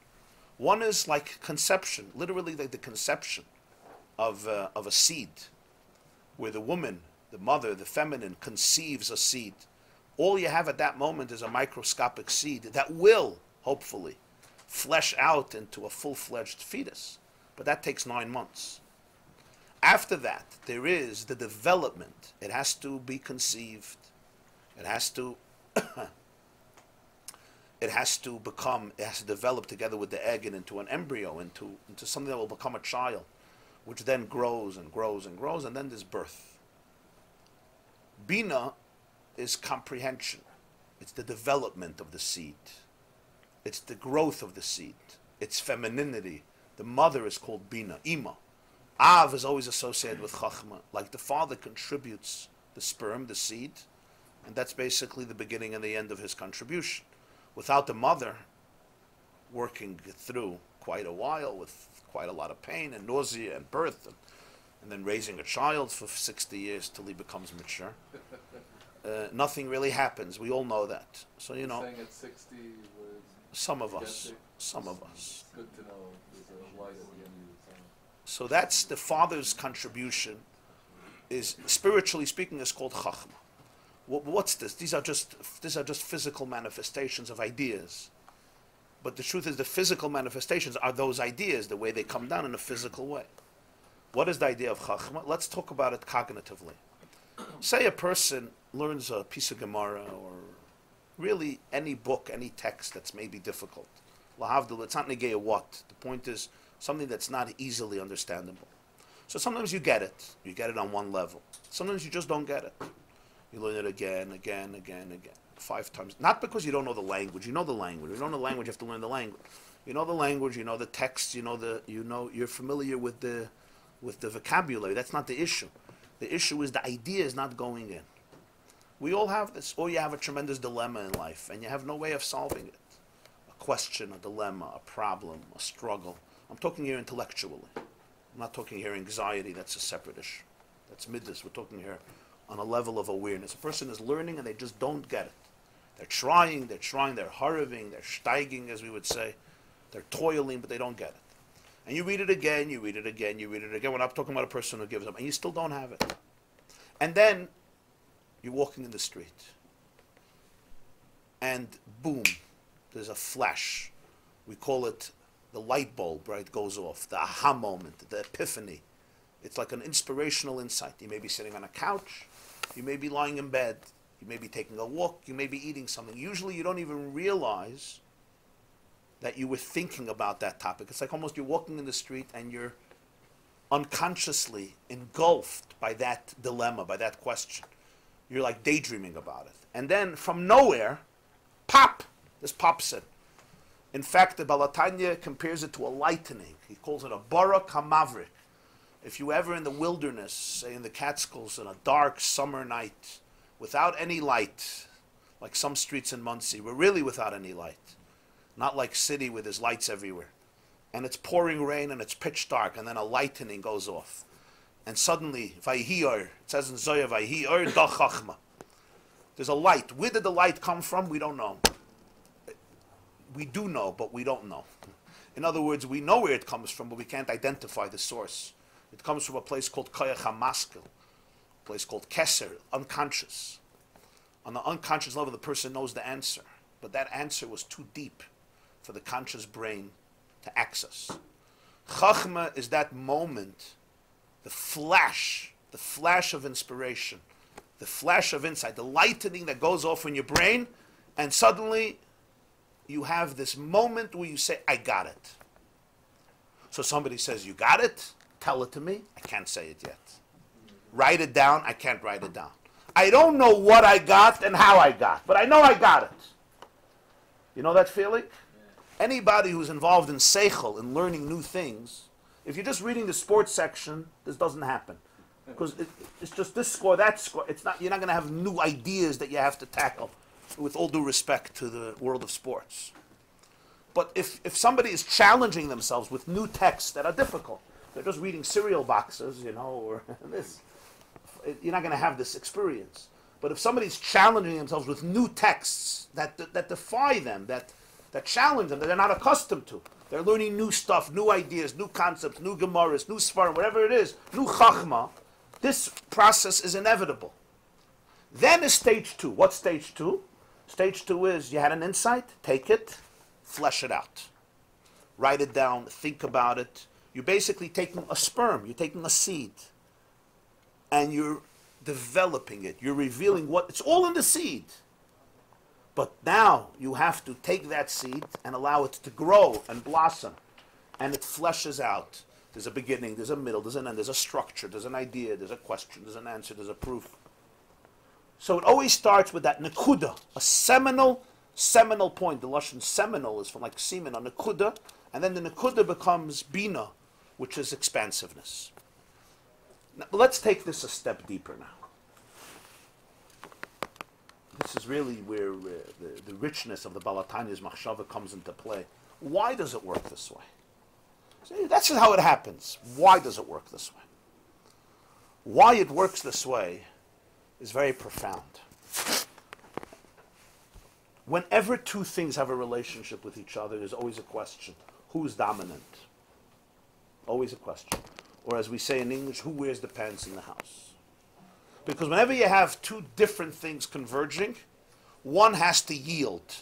One is like conception, literally like the conception of a seed, where the woman, the mother, the feminine, conceives a seed. All you have at that moment is a microscopic seed that will, hopefully, flesh out into a full-fledged fetus. But that takes 9 months. After that, there is the development. It has to be conceived. It has to develop together with the egg and into an embryo, into something that will become a child, which then grows and grows and grows, and then there's birth. Bina is comprehension. It's the development of the seed. It's the growth of the seed. It's femininity. The mother is called Bina, Ima. Av is always associated with Chachma. Like the father contributes the sperm, the seed, and that's basically the beginning and the end of his contribution. Without the mother working through quite a while with quite a lot of pain and nausea and birth, and then raising a child for 60 years till he becomes mature, nothing really happens. We all know that. So, you know, Saying at 60 was some of us. It's good to know there's a light at the end of the tunnel. So that's the father's contribution. Is spiritually speaking, is called chachma. What's this? These are just physical manifestations of ideas. But the truth is, the physical manifestations are those ideas, the way they come down in a physical way. What is the idea of chachma? Let's talk about it cognitively. Say a person learns a piece of Gemara, or really any book, any text that's maybe difficult. Lahavdil, it's not negay what. The point is something that's not easily understandable. So sometimes you get it on one level. Sometimes you just don't get it. You learn it again, 5 times. Not because you don't know the language. You know the language. You don't know the language, you have to learn the language. You know the language, you know the text, you're familiar with the vocabulary. That's not the issue. The issue is the idea is not going in. We all have this. Or you have a tremendous dilemma in life, and you have no way of solving it. A question, a dilemma, a problem, a struggle. I'm talking here intellectually. I'm not talking here anxiety. That's a separate issue. That's midas. We're talking here on a level of awareness. A person is learning and they just don't get it. They're trying, they're harving, they're steiging, as we would say. They're toiling, but they don't get it. And you read it again. When I'm talking about a person who gives up, and you still don't have it. And then you're walking in the street, and boom, there's a flash. We call it the light bulb, right? Goes off. The aha moment, the epiphany. It's like an inspirational insight. You may be sitting on a couch. You may be lying in bed. You may be taking a walk. You may be eating something. Usually you don't even realize that you were thinking about that topic. It's like almost you're walking in the street and you're unconsciously engulfed by that dilemma, by that question. You're like daydreaming about it. And then from nowhere, pop, this pops in. In fact, the Balatanya compares it to a lightning. He calls it a barak hamavrik. If you ever in the wilderness, say in the Catskills, on a dark summer night, without any light, like some streets in Muncie, we're really without any light. Not like city where there's lights everywhere. And it's pouring rain and it's pitch dark, and then a lightning goes off. And suddenly, Vayedaber, it says in Zoya, Vayedaber da chachma. There's a light. Where did the light come from? We don't know. We do know, but we don't know. In other words, we know where it comes from, but we can't identify the source. It comes from a place called Koyach HaMaskil, a place called Keser, unconscious. On the unconscious level, the person knows the answer, but that answer was too deep for the conscious brain to access. Chachma is that moment, the flash of inspiration, the flash of insight, the lightning that goes off in your brain, and suddenly you have this moment where you say, I got it. So somebody says, you got it? Tell it to me. I can't say it yet. Write it down. I can't write it down. I don't know what I got and how I got, but I know I got it. You know that feeling? Yeah. Anybody who's involved in seichel, in learning new things, if you're just reading the sports section, this doesn't happen. Because it's just this score, that score. It's not. You're not going to have new ideas that you have to tackle, with all due respect to the world of sports. But if somebody is challenging themselves with new texts that are difficult, they're just reading cereal boxes, or this, you're not going to have this experience. But if somebody's challenging themselves with new texts that defy them, that that challenge them, that they're not accustomed to. They're learning new stuff, new ideas, new concepts, new Gemaras, new Sfarim, whatever it is, new Chachma. This process is inevitable. Then is stage 2. What's stage 2? Stage 2 is you had an insight, take it, flesh it out. Write it down, think about it. You're basically taking a sperm, you're taking a seed, and you're developing it. You're revealing it's all in the seed. But now you have to take that seed and allow it to grow and blossom. And it fleshes out. There's a beginning, there's a middle, there's an end, there's a structure, there's an idea, there's a question, there's an answer, there's a proof. So it always starts with that nekuda, a seminal point. The Lashon seminal is from like semen, a nekuda. And then the nekuda becomes bina, which is expansiveness. Now, let's take this a step deeper now. This is really where the richness of the Balatani's Machshava comes into play. Why does it work this way? See, that's how it happens. Why does it work this way? Why it works this way is very profound. Whenever two things have a relationship with each other, there's always a question. Who's dominant? Always a question. Or as we say in English, who wears the pants in the house? Because whenever you have two different things converging, one has to yield.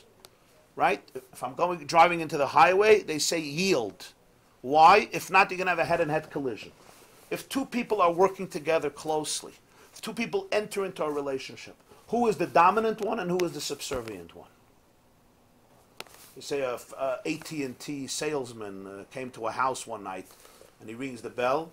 Right? If I'm driving into the highway, they say yield. Why? If not, you're going to have a head-and-head collision. If two people are working together closely, if two people enter into a relationship, who is the dominant one and who is the subservient one? You say a AT&T salesman came to a house one night and he rings the bell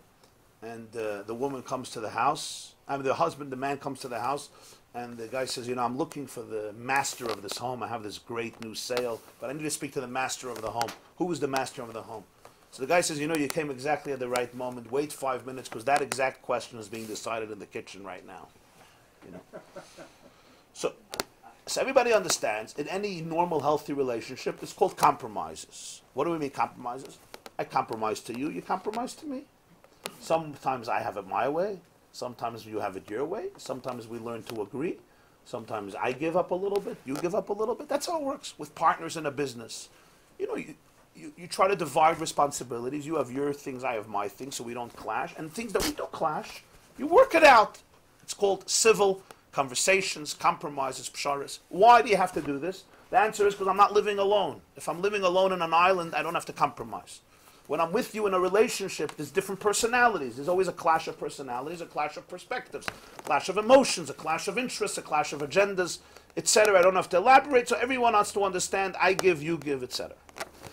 and the woman comes to the house. The man comes to the house and the guy says, I'm looking for the master of this home. I have this great new sale, but I need to speak to the master of the home. Who is the master of the home? So the guy says, you came exactly at the right moment. Wait 5 minutes because that exact question is being decided in the kitchen right now. So everybody understands, in any normal, healthy relationship, it's called compromises. What do we mean compromises? I compromise to you, you compromise to me. Sometimes I have it my way. Sometimes you have it your way. Sometimes we learn to agree. Sometimes I give up a little bit, you give up a little bit. That's how it works with partners in a business. You try to divide responsibilities. You have your things, I have my things, so we don't clash. And things that we don't clash, you work it out. It's called civil conversations, compromises, psharas. Why do you have to do this? The answer is because I'm not living alone. If I'm living alone on an island, I don't have to compromise. When I'm with you in a relationship, there's different personalities. There's always a clash of personalities, a clash of perspectives, a clash of emotions, a clash of interests, a clash of agendas, etc. I don't have to elaborate, so everyone has to understand, I give, you give, etc.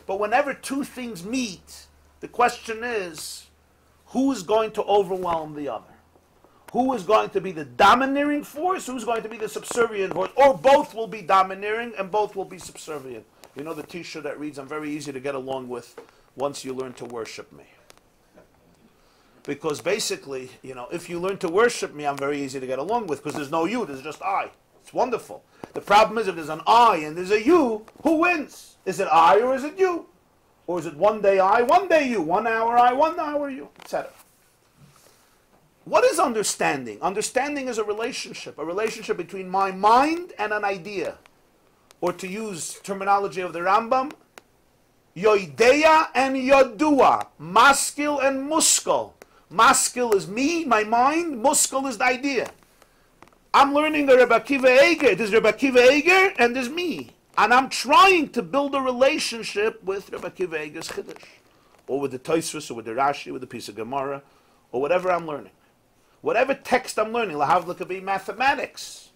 But whenever two things meet, the question is, who is going to overwhelm the other? Who is going to be the domineering force? Who's going to be the subservient force? Or both will be domineering and both will be subservient. You know the t-shirt that reads, I'm very easy to get along with once you learn to worship me. Because basically, if you learn to worship me, I'm very easy to get along with because there's no you, there's just I. It's wonderful. The problem is if there's an I and there's a you, who wins? Is it I or is it you? Or is it one day I, one day you, 1 hour I, 1 hour you, etc. What is understanding? Understanding is a relationship between my mind and an idea. Or to use terminology of the Rambam, yoideya and yodua, maskil and muskal. Maskil is me, my mind, muskal is the idea. I'm learning the Rabbi YY Eger. There's Rabbi YY Eger and there's me. And I'm trying to build a relationship with Rabbi YY Eger's Chiddush. Or with the Tosfos, or with the Rashi, with the piece of Gemara, or whatever I'm learning. Whatever text I'm learning, lahavdil could be mathematics.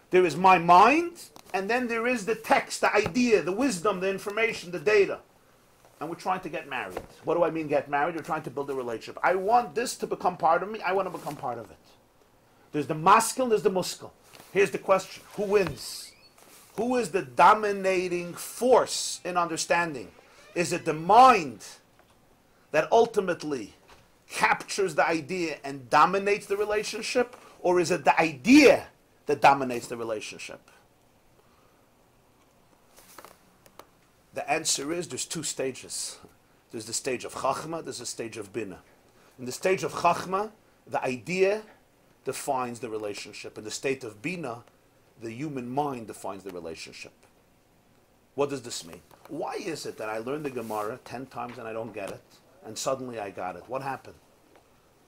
There is my mind, and then there is the text, the idea, the wisdom, the information, the data. And we're trying to get married. What do I mean get married? We're trying to build a relationship. I want this to become part of me. I want to become part of it. There's the maskil, there's the muskal. Here's the question. Who wins? Who is the dominating force in understanding? Is it the mind that ultimately captures the idea and dominates the relationship? Or is it the idea that dominates the relationship? The answer is there's two stages. There's the stage of Chachma, there's the stage of Bina. In the stage of Chachma, the idea defines the relationship. In the state of Bina, the human mind defines the relationship. What does this mean? Why is it that I learned the Gemara 10 times and I don't get it, and suddenly I got it? What happened?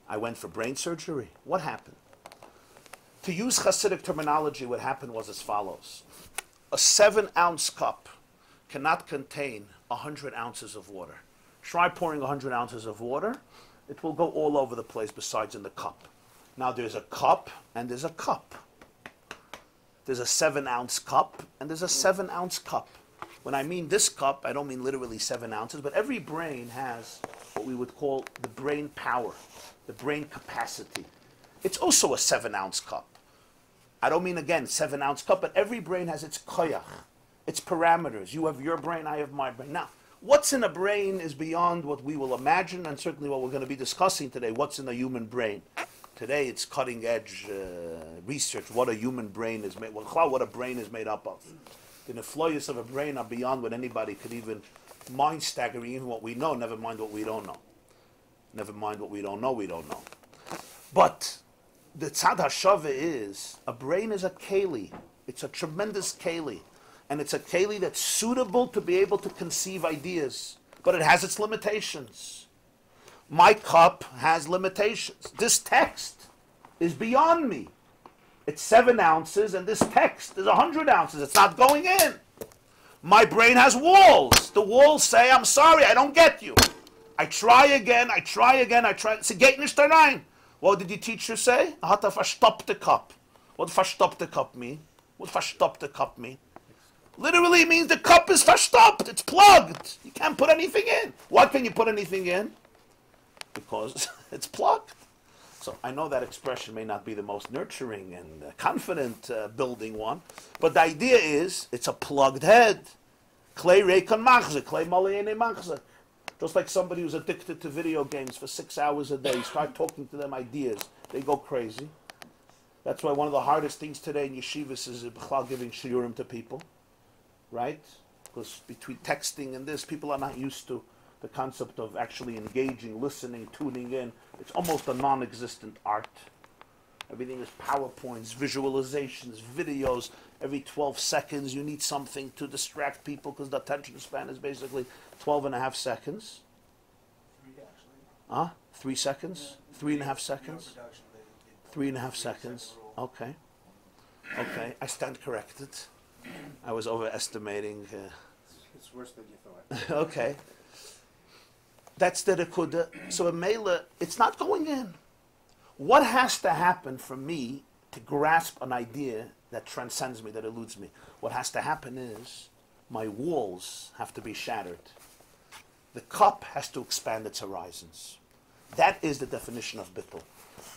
I went for brain surgery. What happened? To use Hasidic terminology, what happened was as follows. A 7-ounce cup cannot contain 100 ounces of water. Try pouring 100 ounces of water, it will go all over the place besides in the cup. Now there's a cup and there's a cup. There's a 7-ounce cup and there's a 7-ounce cup. When I mean this cup, I don't mean literally 7 ounces, but every brain has what we would call the brain power, the brain capacity. It's also a 7-ounce cup. I don't mean, again, 7-ounce cup, but every brain has its koyach, its parameters. You have your brain, I have my brain. Now, what's in a brain is beyond what we will imagine, and certainly what we're going to be discussing today, what's in a human brain. Today, it's cutting-edge research, what a human brain is made, what a brain is made up of. The nefloyos of a brain are beyond what anybody could even mind staggering, even what we know, never mind what we don't know. Never mind what we don't know, we don't know. But the tzad hashava is, a brain is a keli. It's a tremendous keli. And it's a keli that's suitable to be able to conceive ideas. But it has its limitations. My cup has limitations. This text is beyond me. It's 7 ounces, and this text is 100 ounces. It's not going in. My brain has walls. The walls say, I'm sorry, I don't get you. I try again, I try again, I try. It's a gate nicht rein. What did the teacher say? Hat verstoppte cup. What verstoppte cup mean? What verstoppte cup mean? Literally it means the cup is verstoppt. It's plugged. You can't put anything in. Why can't you put anything in? Because it's plugged. So I know that expression may not be the most nurturing and confident building one, but the idea is it's a plugged head. Clay reikon machze, clay malayene machze. Just like somebody who's addicted to video games for 6 hours a day, you start talking to them ideas, they go crazy. That's why one of the hardest things today in yeshivas is giving shiurim to people, right? Because between texting and this, people are not used to the concept of actually engaging, listening, tuning in. It's almost a non-existent art. Everything is PowerPoints, visualizations, videos. Every 12 seconds you need something to distract people because the attention span is basically 12 and a half seconds. 3 seconds? 3.5 seconds? 3.5 seconds. Okay. Okay, I stand corrected. I was overestimating. It's worse than you thought. Okay. That's the Rekuda. So a Mela, it's not going in. What has to happen for me to grasp an idea that transcends me, that eludes me? What has to happen is my walls have to be shattered. The cup has to expand its horizons. That is the definition of bittul.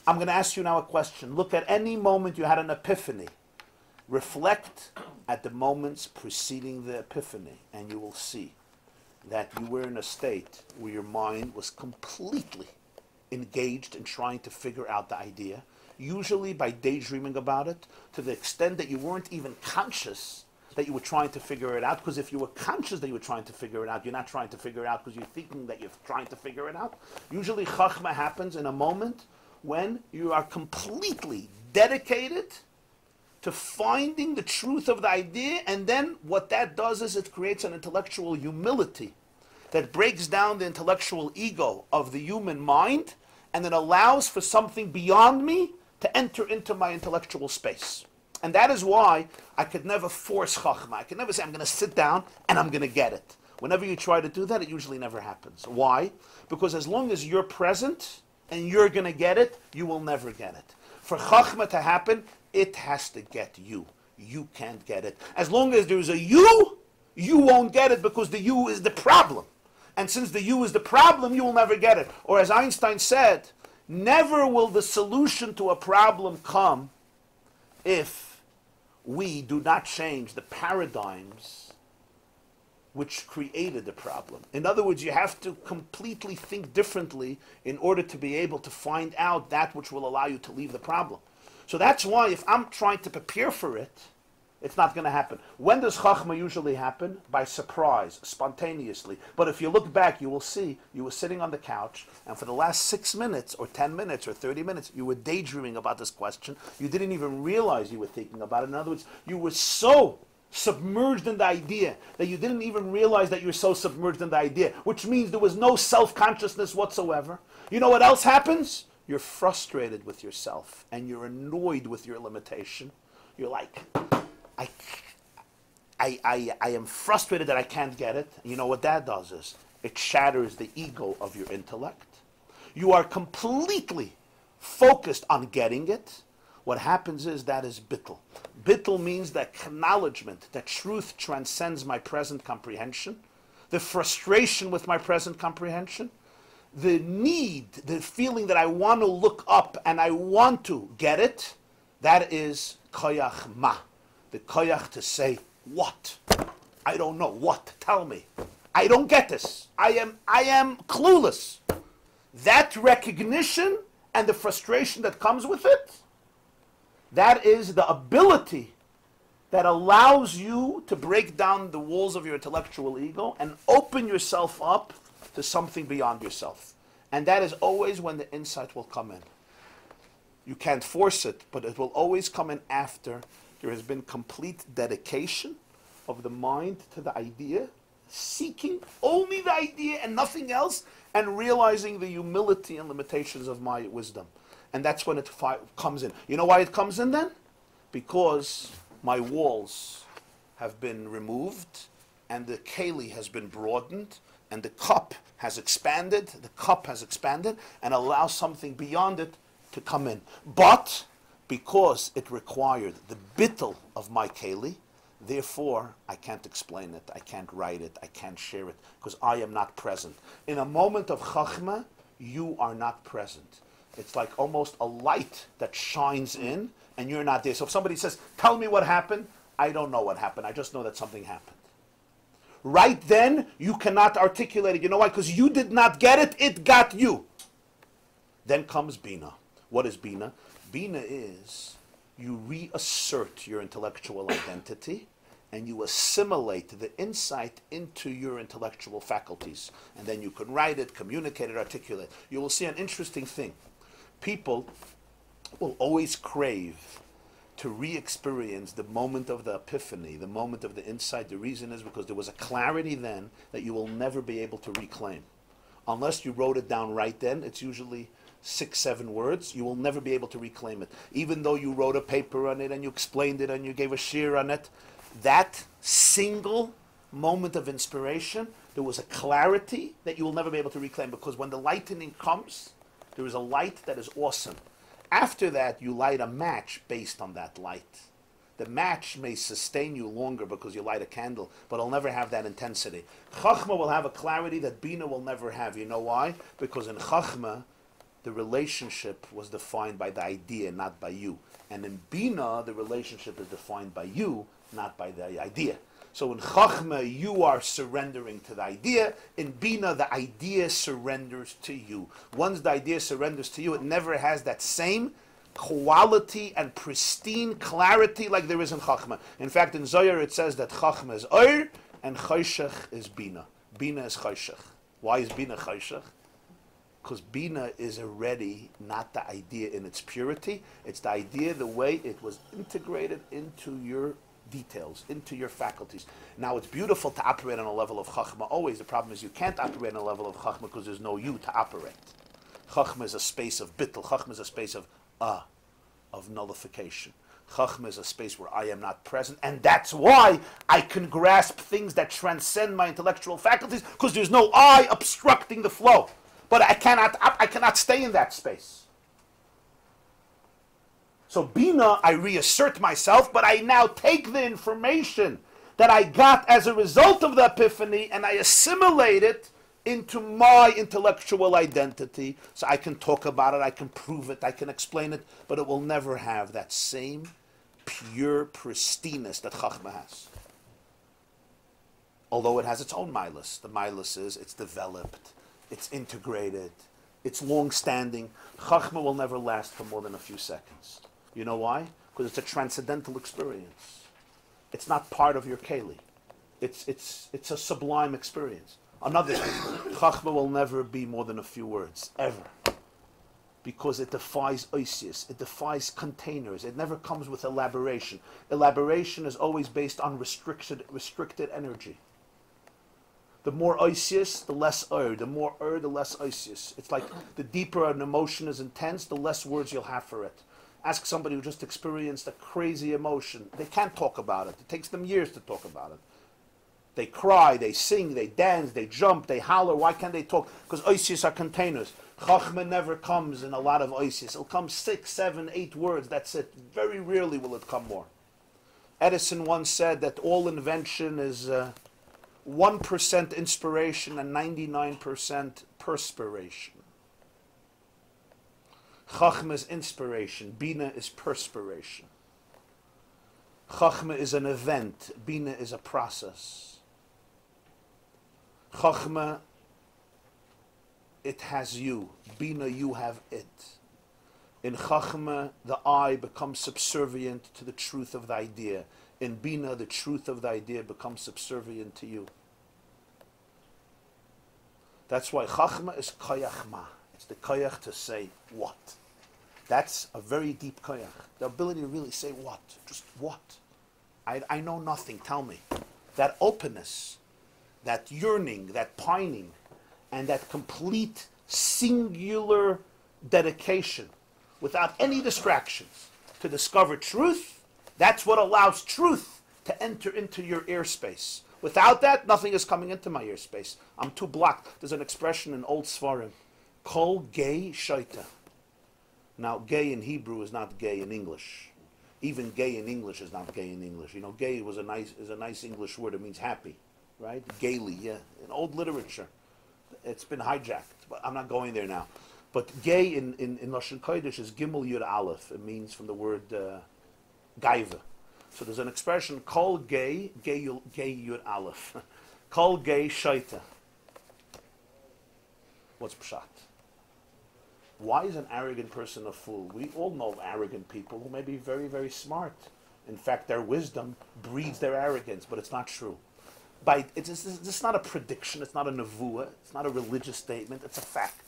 I'm going to ask you now a question. Look at any moment you had an epiphany. Reflect at the moments preceding the epiphany, and you will see that you were in a state where your mind was completely engaged in trying to figure out the idea, usually by daydreaming about it, to the extent that you weren't even conscious that you were trying to figure it out, because if you were conscious that you were trying to figure it out, you're not trying to figure it out because you're thinking that you're trying to figure it out. Usually chachma happens in a moment when you are completely dedicated to finding the truth of the idea, and then what that does is it creates an intellectual humility that breaks down the intellectual ego of the human mind, and it allows for something beyond me to enter into my intellectual space. And that is why I could never force chachma. I could never say, I'm going to sit down and I'm going to get it. Whenever you try to do that, it usually never happens. Why? Because as long as you're present and you're going to get it, you will never get it. For chachma to happen, it has to get you. You can't get it. As long as there's a you won't get it because the you is the problem. And since the you is the problem, you will never get it. Or as Einstein said, never will the solution to a problem come if we do not change the paradigms which created the problem. In other words, you have to completely think differently in order to be able to find out that which will allow you to leave the problem. So that's why if I'm trying to prepare for it, it's not going to happen. When does chachma usually happen? By surprise, spontaneously. But if you look back, you will see you were sitting on the couch, and for the last 6 minutes, or 10 minutes, or 30 minutes, you were daydreaming about this question. You didn't even realize you were thinking about it. In other words, you were so submerged in the idea, that you didn't even realize that you're so submerged in the idea, which means there was no self-consciousness whatsoever. You know what else happens? You're frustrated with yourself, and you're annoyed with your limitation. You're like, I am frustrated that I can't get it. You know what that does is, it shatters the ego of your intellect. You are completely focused on getting it. What happens is that is bittul. Bittul means that acknowledgement, that truth transcends my present comprehension, the frustration with my present comprehension, the need, the feeling that I want to look up and I want to get it. That is koyach ma, the koyach to say, what? I don't know. What? Tell me. I don't get this. I am clueless. That recognition and the frustration that comes with it, that is the ability that allows you to break down the walls of your intellectual ego and open yourself up to something beyond yourself. And that is always when the insight will come in. You can't force it, but it will always come in after there has been complete dedication of the mind to the idea, seeking only the idea and nothing else, and realizing the humility and limitations of my wisdom. And that's when it comes in. You know why it comes in then? Because my walls have been removed, and the keli has been broadened, and the cup has expanded, and allows something beyond it to come in. But because it required the bittul of my keli, therefore I can't explain it, I can't write it, I can't share it, because I am not present. In a moment of chachma, you are not present. It's like almost a light that shines in, and you're not there. So if somebody says, tell me what happened, I don't know what happened, I just know that something happened. Right then, you cannot articulate it. You know why? Because you did not get it, it got you. Then comes Bina. What is Bina? Bina is you reassert your intellectual identity and you assimilate the insight into your intellectual faculties. And then you can write it, communicate it, articulate. You will see an interesting thing. People will always crave to re-experience the moment of the epiphany, the moment of the insight. The reason is because there was a clarity then that you will never be able to reclaim. Unless you wrote it down right then, it's usually 6-7 words, you will never be able to reclaim it. Even though you wrote a paper on it and you explained it and you gave a shir on it, that single moment of inspiration, there was a clarity that you will never be able to reclaim, because when the lightning comes, there is a light that is awesome. After that, you light a match based on that light. The match may sustain you longer because you light a candle, but it'll never have that intensity. Chachma will have a clarity that Bina will never have. You know why? Because in Chachma, the relationship was defined by the idea, not by you. And in Bina, the relationship is defined by you, not by the idea. So in Chachma, you are surrendering to the idea. In Bina, the idea surrenders to you. Once the idea surrenders to you, it never has that same quality and pristine clarity like there is in Chachma. In fact, in Zohar it says that Chachma is Oir and Choshech is Bina. Bina is Choshech. Why is Bina Choshech? Because Bina is already not the idea in its purity. It's the idea the way it was integrated into your details, into your faculties. Now it's beautiful to operate on a level of Chachma always. The problem is you can't operate on a level of Chachma because there's no you to operate. Chachma is a space of bittul. Chachma is a space of nullification. Chachma is a space where I am not present, and that's why I can grasp things that transcend my intellectual faculties, because there's no I obstructing the flow. But I cannot stay in that space. So Bina, I reassert myself, but I now take the information that I got as a result of the epiphany and I assimilate it into my intellectual identity. So I can talk about it, I can prove it, I can explain it, but it will never have that same pure pristineness that Chachma has. Although it has its own milas. The milas is it's developed, it's integrated, it's long-standing. Chachma will never last for more than a few seconds. You know why? Because it's a transcendental experience. It's not part of your keli. It's a sublime experience. Another thing, Chachma will never be more than a few words, ever. because it defies oisius, it defies containers, it never comes with elaboration. Elaboration is always based on restricted energy. The more oisius, the less the more the less oisius. It's like the deeper an emotion is intense, the less words you'll have for it. Ask somebody who just experienced a crazy emotion. They can't talk about it. It takes them years to talk about it. They cry, they sing, they dance, they jump, they holler. Why can't they talk? Because oisius are containers. Chachma never comes in a lot of oisius. It'll come 6, 7, 8 words. That's it. Very rarely will it come more. Edison once said that all invention is 1% inspiration and 99% perspiration. Chachma is inspiration. Bina is perspiration. Chachma is an event. Bina is a process. Chachma, it has you. Bina, you have it. In Chachma, the I becomes subservient to the truth of the idea. In Bina, the truth of the idea becomes subservient to you. That's why Chachma is koyach ma. It's the koyach to say what. That's a very deep koyach. The ability to really say what. Just what. I know nothing, tell me. That openness, that yearning, that pining, and that complete singular dedication without any distractions to discover truth, that's what allows truth to enter into your airspace. Without that, nothing is coming into my airspace. I'm too blocked. There's an expression in old Svarim, kol gay shaita. Now, gay in Hebrew is not gay in English. Even gay in English is not gay in English. You know, gay is a nice English word. It means happy, right? Gaily, yeah. In old literature, it's been hijacked, but I'm not going there now. But gay in Lashon Kodesh is Gimel Yud Aleph. It means from the word gaiva. So there's an expression, kol gay Yud Aleph. Kol gay shaita. What's pshat? Why is an arrogant person a fool? We all know arrogant people who may be very, very smart. In fact, their wisdom breeds their arrogance, but it's not true. It's not a prediction, it's not a nevuah, it's not a religious statement, it's a fact.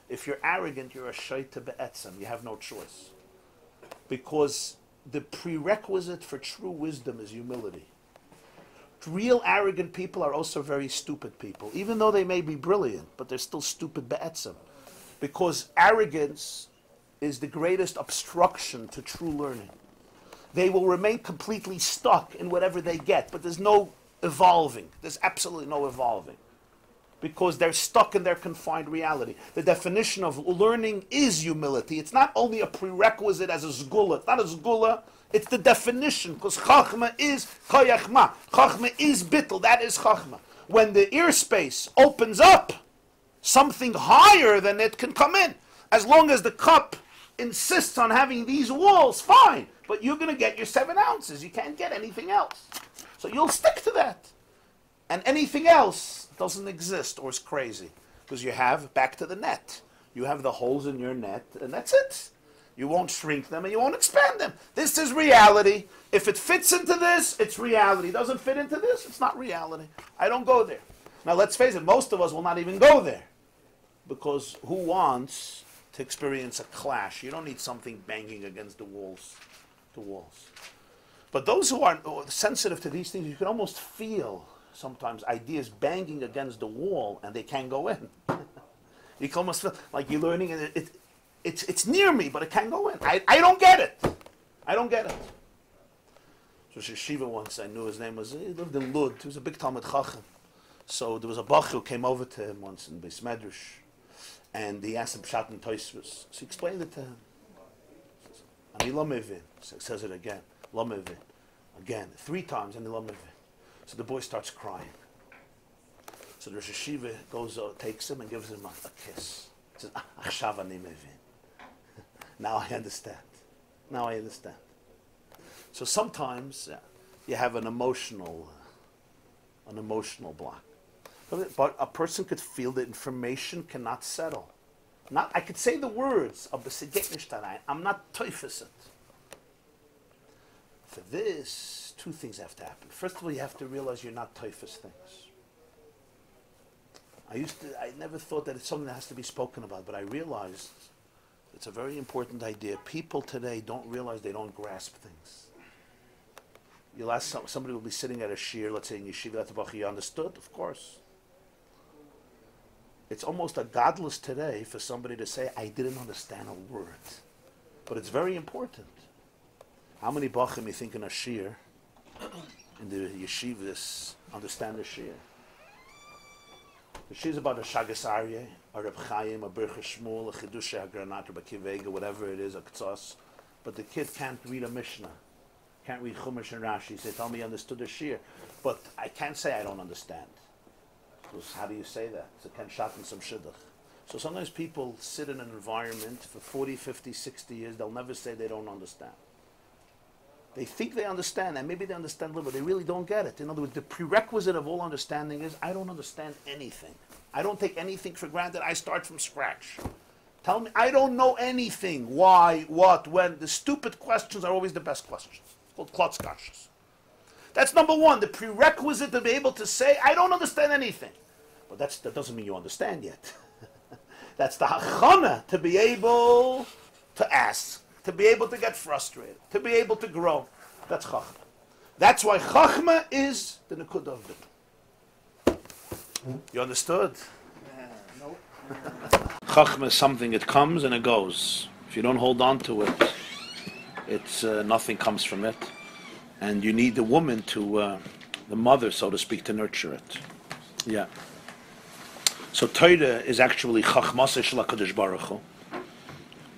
If you're arrogant, you're a shaita be'etzem. You have no choice. Because the prerequisite for true wisdom is humility. Real arrogant people are also very stupid people, even though they may be brilliant, but they're still stupid be'etzem. Because arrogance is the greatest obstruction to true learning. They will remain completely stuck in whatever they get, but there's no evolving. There's absolutely no evolving. Because they're stuck in their confined reality. The definition of learning is humility. It's not only a prerequisite as a zgula. It's not a zgula. It's the definition. Because chachma is koyach ma. Chachma is bittul. That is chachma. When the airspace opens up, something higher than it can come in. As long as the cup insists on having these walls, fine. But you're going to get your 7 ounces. You can't get anything else. So you'll stick to that. And anything else doesn't exist or is crazy. Because you have, back to the net, you have the holes in your net, and that's it. You won't shrink them and you won't expand them. This is reality. If it fits into this, it's reality. It doesn't fit into this, it's not reality. I don't go there. Now let's face it, most of us will not even go there. Because who wants to experience a clash? You don't need something banging against the walls. But those who are sensitive to these things, you can almost feel sometimes ideas banging against the wall and they can't go in. You can almost feel like you're learning and it's near me, but it can't go in. I don't get it. I don't get it. So Shiva once, I knew his name was, he lived in Lud. He was a big Talmud Chacham. So there was a Bach who came over to him once in Beis Medrash. And he asked him Pshat and Tosfos. So he explained it to him. Ani lo mevin. Says it again. Lo mevin. Again. 3 times, and he lo mevin. So the boy starts crying. So the Rosh Hashiva goes, takes him and gives him a kiss. He says, Achshav ani mevin. Now I understand. Now I understand. So sometimes you have an emotional block. But a person could feel the information cannot settle. I could say the words of the I'm not teufus it. For this, 2 things have to happen. First of all, you have to realize you're not teufus things. I never thought that it's something that has to be spoken about, but I realized It's a very important idea. People today don't realize they don't grasp things. You'll ask somebody will be sitting at a shir, let's say in yeshiva, you understood? Of course. It's almost a godless today for somebody to say, I didn't understand a word. But it's very important. How many bachim you think in a shir, in the yeshivas, understand the shir? The shir is about a Shagas Aryeh, a Reb Chaim, a Bircha Shmuel, a Chidusha HaGranat, a Kivega, whatever it is, a Ktsas. But the kid can't read a Mishnah, can't read Chumash and Rashi. He said, tell me I understood the shir. But I can't say I don't understand. Because how do you say that? It's a ken shot and some shidduch. So sometimes people sit in an environment for 40, 50, 60 years, they'll never say they don't understand. They think they understand, and maybe they understand a little, but they really don't get it. In other words, the prerequisite of all understanding is, I don't understand anything. I don't take anything for granted. I start from scratch. Tell me, I don't know anything. Why, what, when. The stupid questions are always the best questions. It's called klotzkashas. That's number one, the prerequisite to be able to say, I don't understand anything. But that doesn't mean you understand yet. That's the hachana to be able to ask, to be able to get frustrated, to be able to grow. That's chachma. That's why chachma is the nekudah of bittul. You understood? Nope. Chachma is something, it comes and it goes. If you don't hold on to it, it's nothing comes from it. And you need the woman to, the mother, so to speak, to nurture it. Yeah. So Torah is actually Chachmas Shel HaKadosh Baruch Hu.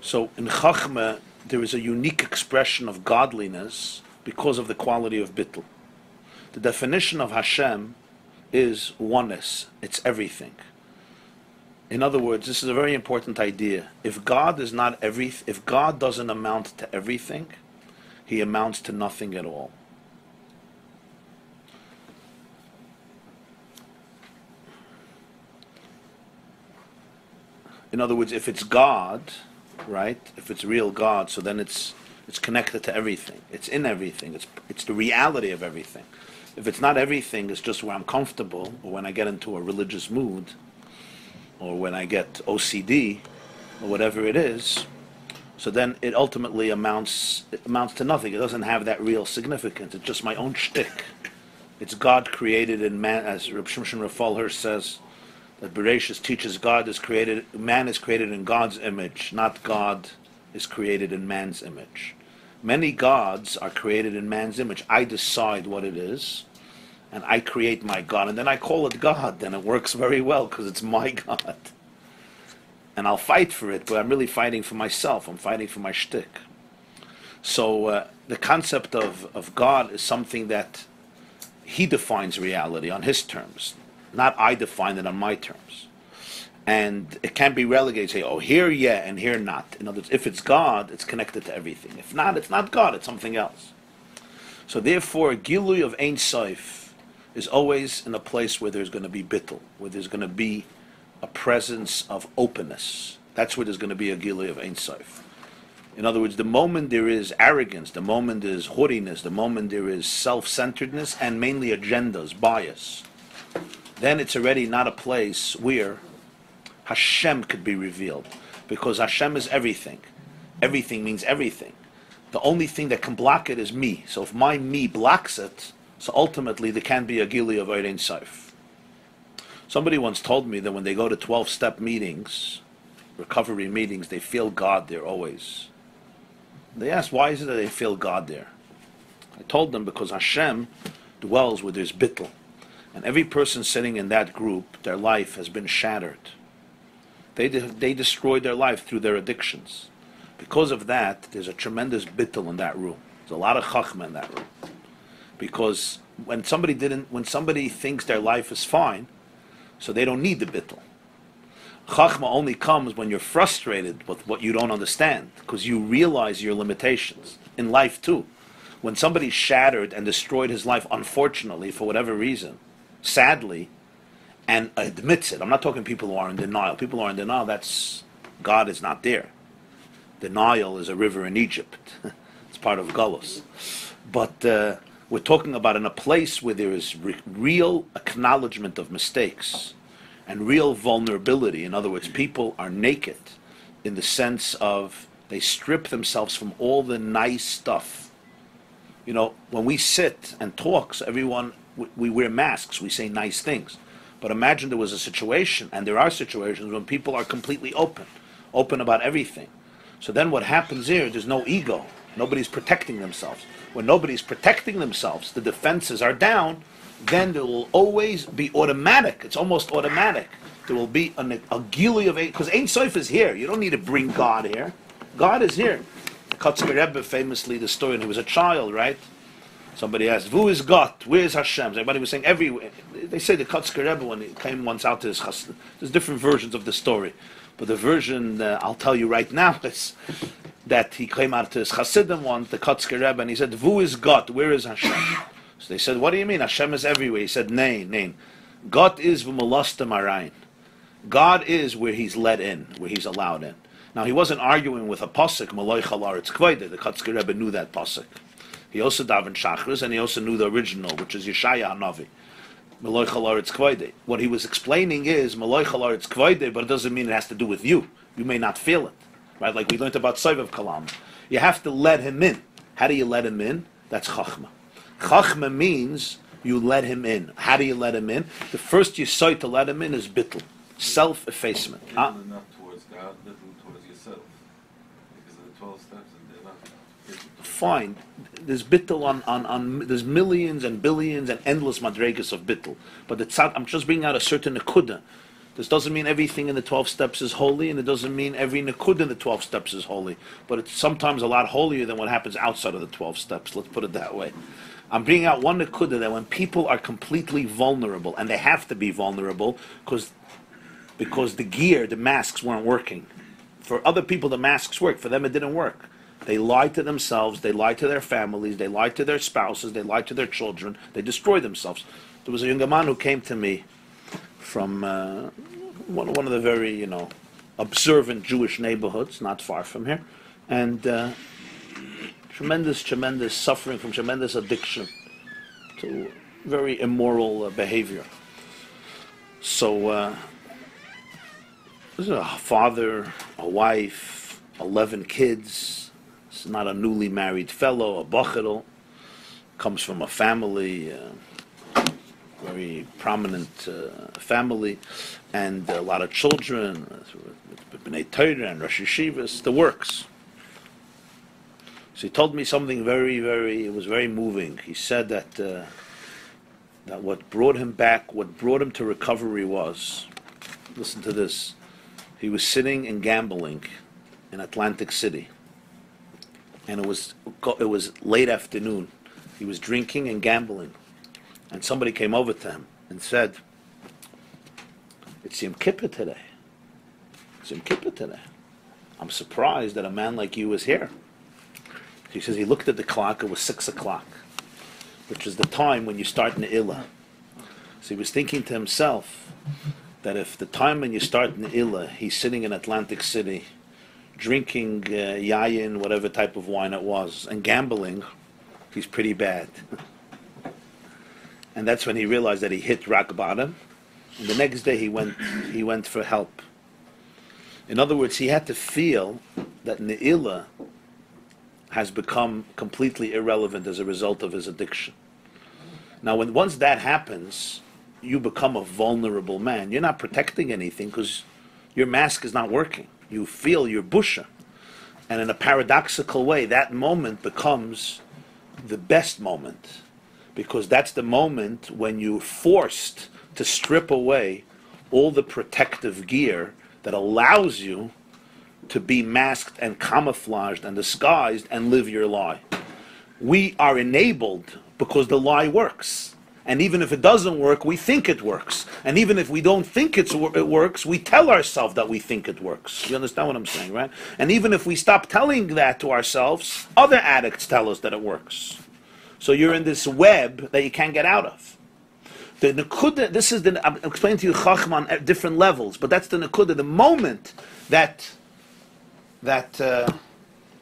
So in Chachma, there is a unique expression of godliness because of the quality of bittul. The definition of Hashem is oneness. It's everything. In other words, this is a very important idea. If God is not if God doesn't amount to everything, He amounts to nothing at all. In other words, if it's God, right? If it's real God, so then it's connected to everything. It's in everything. It's the reality of everything. If it's not everything, it's just where I'm comfortable, or when I get into a religious mood, or when I get OCD, or whatever it is. So then it ultimately amounts to nothing. It doesn't have that real significance. It's just my own shtick. It's God created in man, as Reb Shimshon Raphael Hirsch says, that Bereshis teaches man is created in God's image, not God is created in man's image. Many gods are created in man's image. I decide what it is, and I create my God, and then I call it God, and it works very well because it's my God. And I'll fight for it, but I'm really fighting for myself. I'm fighting for my shtick. So the concept of God is something that He defines reality on His terms, not I define it on my terms. And it can't be relegated, say, oh, here yeah, and here not. In other words, if it's God, it's connected to everything. If not, it's not God, it's something else. So therefore, Gilui of Ein Sof is always in a place where there's going to be bittul, where there's going to be a presence of openness. That's where there's going to be a Gilui of Ein Sof. In other words, the moment there is arrogance, the moment there is haughtiness, the moment there is self-centeredness, and mainly agendas, bias, then it's already not a place where Hashem could be revealed. Because Hashem is everything. Everything means everything. The only thing that can block it is me. So if my me blocks it, so ultimately there can be a Gili of Ein Sof. Somebody once told me that when they go to 12-step meetings, recovery meetings, they feel God there always. They asked, why is it that they feel God there? I told them because Hashem dwells where there's bittul. And every person sitting in that group, their life has been shattered. They destroyed their life through their addictions. Because of that, there's a tremendous bittul in that room. There's a lot of chachma in that room. Because when somebody thinks their life is fine, so they don't need the bittul. Chachma only comes when you're frustrated with what you don't understand, because you realize your limitations in life too. When somebody shattered and destroyed his life, unfortunately, for whatever reason, sadly, and admits it. I'm not talking people who are in denial. People who are in denial, that's God is not there. Denial is a river in Egypt. It's part of Galus. But we're talking about in a place where there is real acknowledgement of mistakes and real vulnerability. In other words, people are naked in the sense of they strip themselves from all the nice stuff. You know, when we sit and talk, so everyone, we wear masks, we say nice things. But imagine there was a situation, and there are situations when people are completely open about everything. So then what happens here, there's no ego. Nobody's protecting themselves. When nobody's protecting themselves, the defenses are down, then there will always be automatic. It's almost automatic. There will be a gili of, because Ein Sof is here. You don't need to bring God here. God is here. Likkutei Rebbe famously, the story when he was a child, right? Somebody asked, "Who is God? Where is Hashem?" Everybody was saying everywhere. They say the Likkutei Rebbe, when he came once out to his chassid, there's different versions of the story. But the version I'll tell you right now is that he came out to his chassidim once, the Likkutei Rebbe, and he said, "Who is God? Where is Hashem?" So they said, "What do you mean? Hashem is everywhere." He said, "Nein. God is v'molastem arayin. God is where He's let in, where He's allowed in." Now he wasn't arguing with a pasuk, Maloi Chalar It's Kveide. The Likkutei Rebbe knew that pasuk. He also davened Shachris, and he also knew the original, which is Yeshaya Hanavi. Maloi Chalar It's Kveide. What he was explaining is Maloi Chalar It's Kveide, but it doesn't mean it has to do with you. You may not feel it, right? Like we learned about Soivav Kalam. You have to let him in. How do you let him in? That's Chachma. Chachma means you let him in. How do you let him in? The first you say to let him in is bittul, self-effacement. Little enough towards God, little towards yourself. Because of the 12 steps, and they're not. Fine. There's bittul on there's millions and billions and endless madregas of bittul. But I'm just bringing out a certain nekuda. This doesn't mean everything in the 12 steps is holy, and it doesn't mean every nekuda in the 12 steps is holy. But it's sometimes a lot holier than what happens outside of the 12 steps. Let's put it that way. I'm bringing out one nekuda that when people are completely vulnerable, and they have to be vulnerable because the gear, the masks weren't working. For other people, the masks worked. For them, it didn't work. They lied to themselves. They lied to their families. They lied to their spouses. They lied to their children. They destroyed themselves. There was a young man who came to me from one of the very, observant Jewish neighborhoods, not far from here, and tremendous suffering from tremendous addiction to very immoral behavior. So this is a father, a wife, 11 kids. It's not a newly married fellow, a bachadol. Comes from a family, very prominent family, and a lot of children, Likkutei Torah and Rosh Yeshivas, the works. So he told me something it was very moving. He said that what brought him back, what brought him to recovery was, listen to this, he was sitting and gambling in Atlantic City, and it was late afternoon. He was drinking and gambling, and somebody came over to him and said, "It's Yom Kippur today. It's Yom Kippur today. I'm surprised that a man like you is here." He says he looked at the clock. It was 6 o'clock, which is the time when you start Ne'ilah. So he was thinking to himself that if the time when you start Ne'ilah, he's sitting in Atlantic City, drinking yayin, whatever type of wine it was, and gambling, he's pretty bad. And that's when he realized that he hit rock bottom. And the next day he went for help. In other words, he had to feel that Ne'ilah has become completely irrelevant as a result of his addiction. Now, once that happens, you become a vulnerable man. You're not protecting anything because your mask is not working. You feel your busha. And in a paradoxical way, that moment becomes the best moment, because that's the moment when you're forced to strip away all the protective gear that allows you to be masked and camouflaged and disguised and live your lie. We are enabled because the lie works. And even if it doesn't work, we think it works. And even if we don't think it works, we tell ourselves that we think it works. You understand what I'm saying, right? And even if we stop telling that to ourselves, other addicts tell us that it works. So you're in this web that you can't get out of. The nekuda, I'm explaining to you Chachma on different levels, but that's the nekuda, the moment that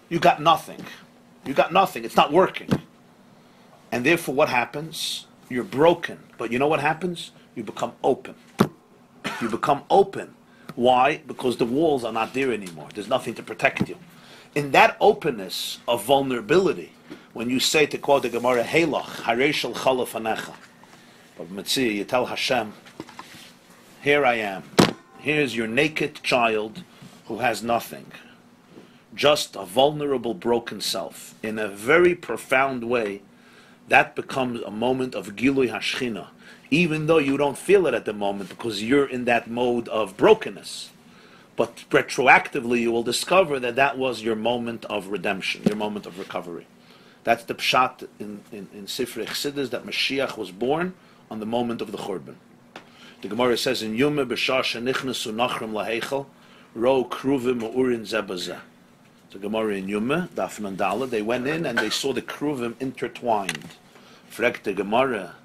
you got nothing. You got nothing. It's not working. And therefore what happens? You're broken. But you know what happens? You become open. You become open. Why? Because the walls are not there anymore. There's nothing to protect you. In that openness of vulnerability, when you say, to quote the Gemara, Heilach, Hareshel Chalaf Anecha. But Metzia, you tell Hashem, here I am. Here's your naked child who has nothing. Just a vulnerable, broken self. In a very profound way, that becomes a moment of Gilui Hashchina, even though you don't feel it at the moment because you're in that mode of brokenness. But retroactively, you will discover that that was your moment of redemption, your moment of recovery. That's the pshat in Sifrei Chassidus, that Mashiach was born on the moment of the Churban. The Gemara says in Yuma b'shar shenichnesu nachrim laheichel ro kruvim u'urin zebazeh. The Gemara in Yuma, Daf Nandala, they went in and they saw the kruvim intertwined. Frek the Gemara,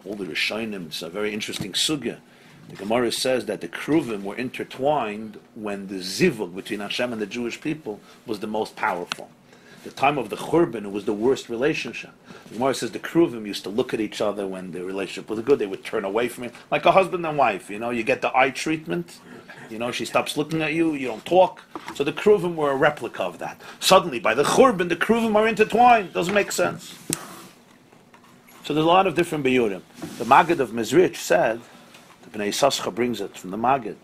all the Rishonim, it's a very interesting sugya. The Gemara says that the kruvim were intertwined when the zivug between Hashem and the Jewish people was the most powerful. The time of the Churban, it was the worst relationship. The Gemara says the kruvim used to look at each other when the relationship was good. They would turn away from it, like a husband and wife. You know, you get the eye treatment. You know, she stops looking at you. You don't talk. So the kruvim were a replica of that. Suddenly, by the Churban, the kruvim are intertwined. Doesn't make sense. So there's a lot of different biyurim. The Maggid of Mezrich said, the Bnei Yissaschar brings it from the Maggid.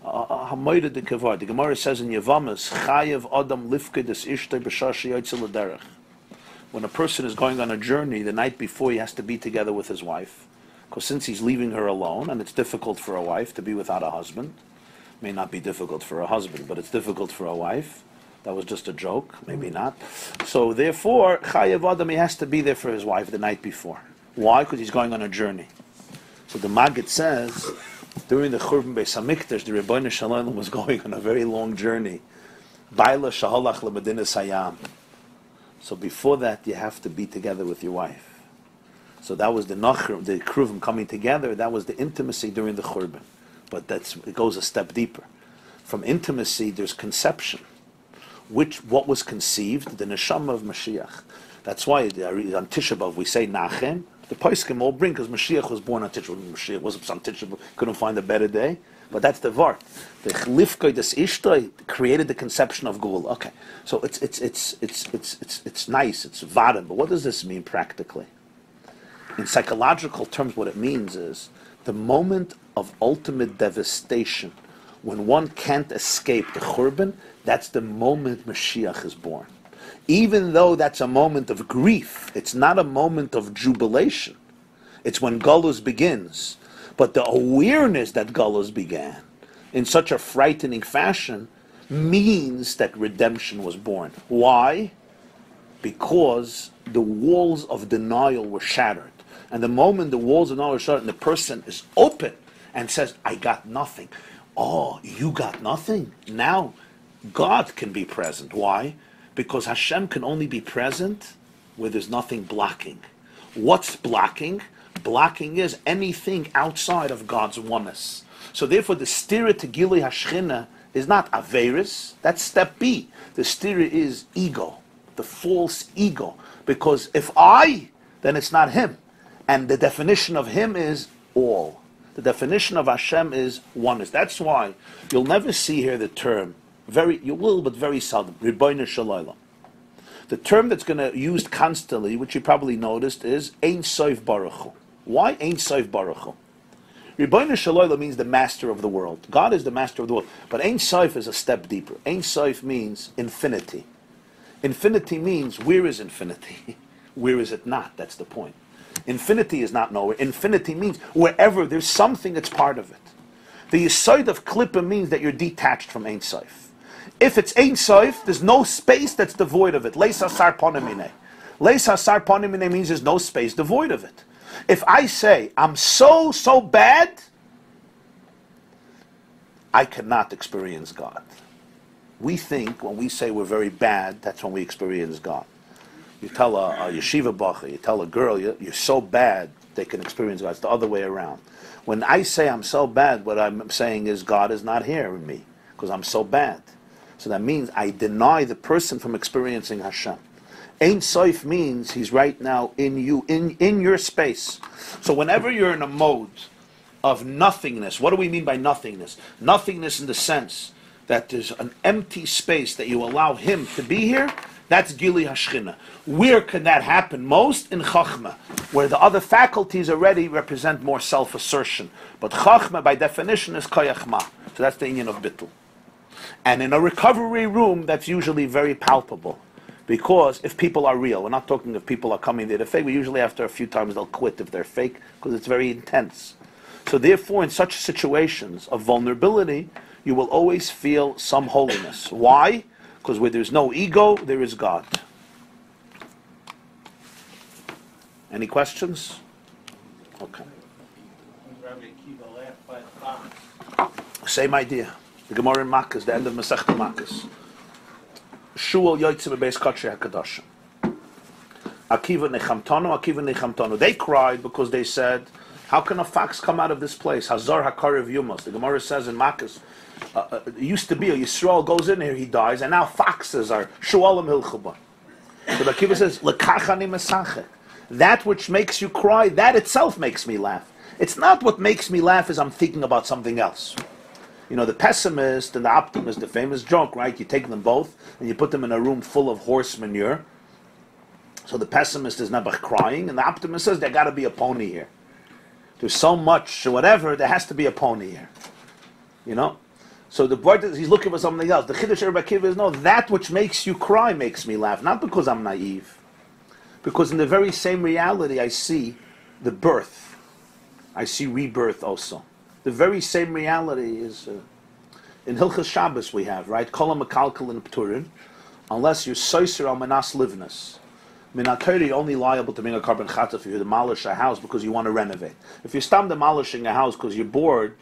The Gemara says in Yevamas, Chayev Adam Lifke des Ishtay b'shar sheyotze l'derech. When a person is going on a journey, the night before he has to be together with his wife. Because since he's leaving her alone, and it's difficult for a wife to be without a husband, may not be difficult for a husband, but it's difficult for a wife. That was just a joke, maybe not. So therefore, Chayev Adam, he has to be there for his wife the night before. Why? Because he's going on a journey. So the Maggid says, during the Churban Beis Hamikdash, the Rebbeinu Shalom was going on a very long journey. Baila shahalach lebedinas hayam. So before that, you have to be together with your wife. So that was the Nachrim, the Kruvim coming together. That was the intimacy during the Churban. But it goes a step deeper. From intimacy, there's conception. What was conceived? The neshama of Mashiach. That's why on Tisha B'Av we say Nachem. The Poskim all bring, because Mashiach was born on Tisha B'Av. Mashiach was on Tisha B'Av, couldn't find a better day. But that's the Vart. The Chlifkei des Ishtoi created the conception of Gul. Okay, so it's nice, it's Vadim, but what does this mean practically? In psychological terms, what it means is the moment of ultimate devastation, when one can't escape the Churban, that's the moment Mashiach is born. Even though that's a moment of grief, it's not a moment of jubilation. It's when Galus begins. But the awareness that Galus began in such a frightening fashion means that redemption was born. Why? Because the walls of denial were shattered. And the moment the walls of denial are shattered and the person is open and says, I got nothing. Oh, you got nothing? Now God can be present. Why? Because Hashem can only be present where there's nothing blocking. What's blocking? Blocking is anything outside of God's oneness. So therefore the stira to Gilui Hashchina is not Averis, that's step B. The stira is ego, the false ego. Because if I, then it's not Him. And the definition of Him is all. The definition of Hashem is oneness. That's why you'll never see here the term, you will, but very seldom, Ribono Shel Olam. The term that's going to used constantly, which you probably noticed, is Ein Sof Baruch Hu. Why Ein Sof Baruch Hu? Ribono Shel Olam means the master of the world. God is the master of the world. But Ein Sof is a step deeper. Ein Sof means infinity. Infinity means, where is infinity? Where is it not? That's the point. Infinity is not nowhere. Infinity means wherever there's something that's part of it. The Yesod of Klippa means that you're detached from Ein Sof. If it's Ein Sof, there's no space that's devoid of it. Leis hasar ponim minei. Leis hasar ponim minei means there's no space devoid of it. If I say, I'm so bad, I cannot experience God. We think when we say we're very bad, that's when we experience God. You tell a yeshiva bacha, you tell a girl, you're so bad, they can experience God. It's the other way around. When I say I'm so bad, what I'm saying is God is not here in me, because I'm so bad. So that means I deny the person from experiencing Hashem. Ein Sof means He's right now in you, in your space. So whenever you're in a mode of nothingness. What do we mean by nothingness? Nothingness in the sense that there's an empty space that you allow him to be here. That's Gili Hashchina. Where can that happen most? In Chachma, where the other faculties already represent more self-assertion. But Chachma, by definition, is Koyach Ma. So that's the union of Bittul. And in a recovery room, that's usually very palpable. Because if people are real, we're not talking if people are coming there to fake, but usually after a few times they'll quit if they're fake, because it's very intense. So therefore, in such situations of vulnerability, you will always feel some holiness. Why? Because where there's no ego, there is God. Any questions? Okay. Same idea. The Gemara in Makkos, the end of Masechta Makkos. Shual yotzim bebeis kotshei hakadoshim. Akiva nechamtonu. They cried because they said, how can a fox come out of this place? Hazar hakarev yumos. The Gemara says in Makkos, it used to be a Yisrael goes in here, he dies, and now foxes are shualim hilchuba. So the Akiva says, lekachani mesachek. That which makes you cry, that itself makes me laugh. It's not what makes me laugh is I'm thinking about something else. You know, the pessimist and the optimist, the famous joke, right? You take them both and you put them in a room full of horse manure. So the pessimist is never crying, and the optimist says there got to be a pony here. There's so much, whatever, there has to be a pony here. You know? So the boy, he's looking for something else. The Chiddush Rabbi Akiva is, no, that which makes you cry makes me laugh. Not because I'm naive. Because in the very same reality, I see the birth. I see rebirth also. The very same reality is in Hilchas Shabbos we have, right? Kol ha'mekalkel in Pturin, unless you're soiser al manas livnus. Minatayri, you're only liable to bring a carbon chata if you demolish a house because you want to renovate. If you stop demolishing a house because you're bored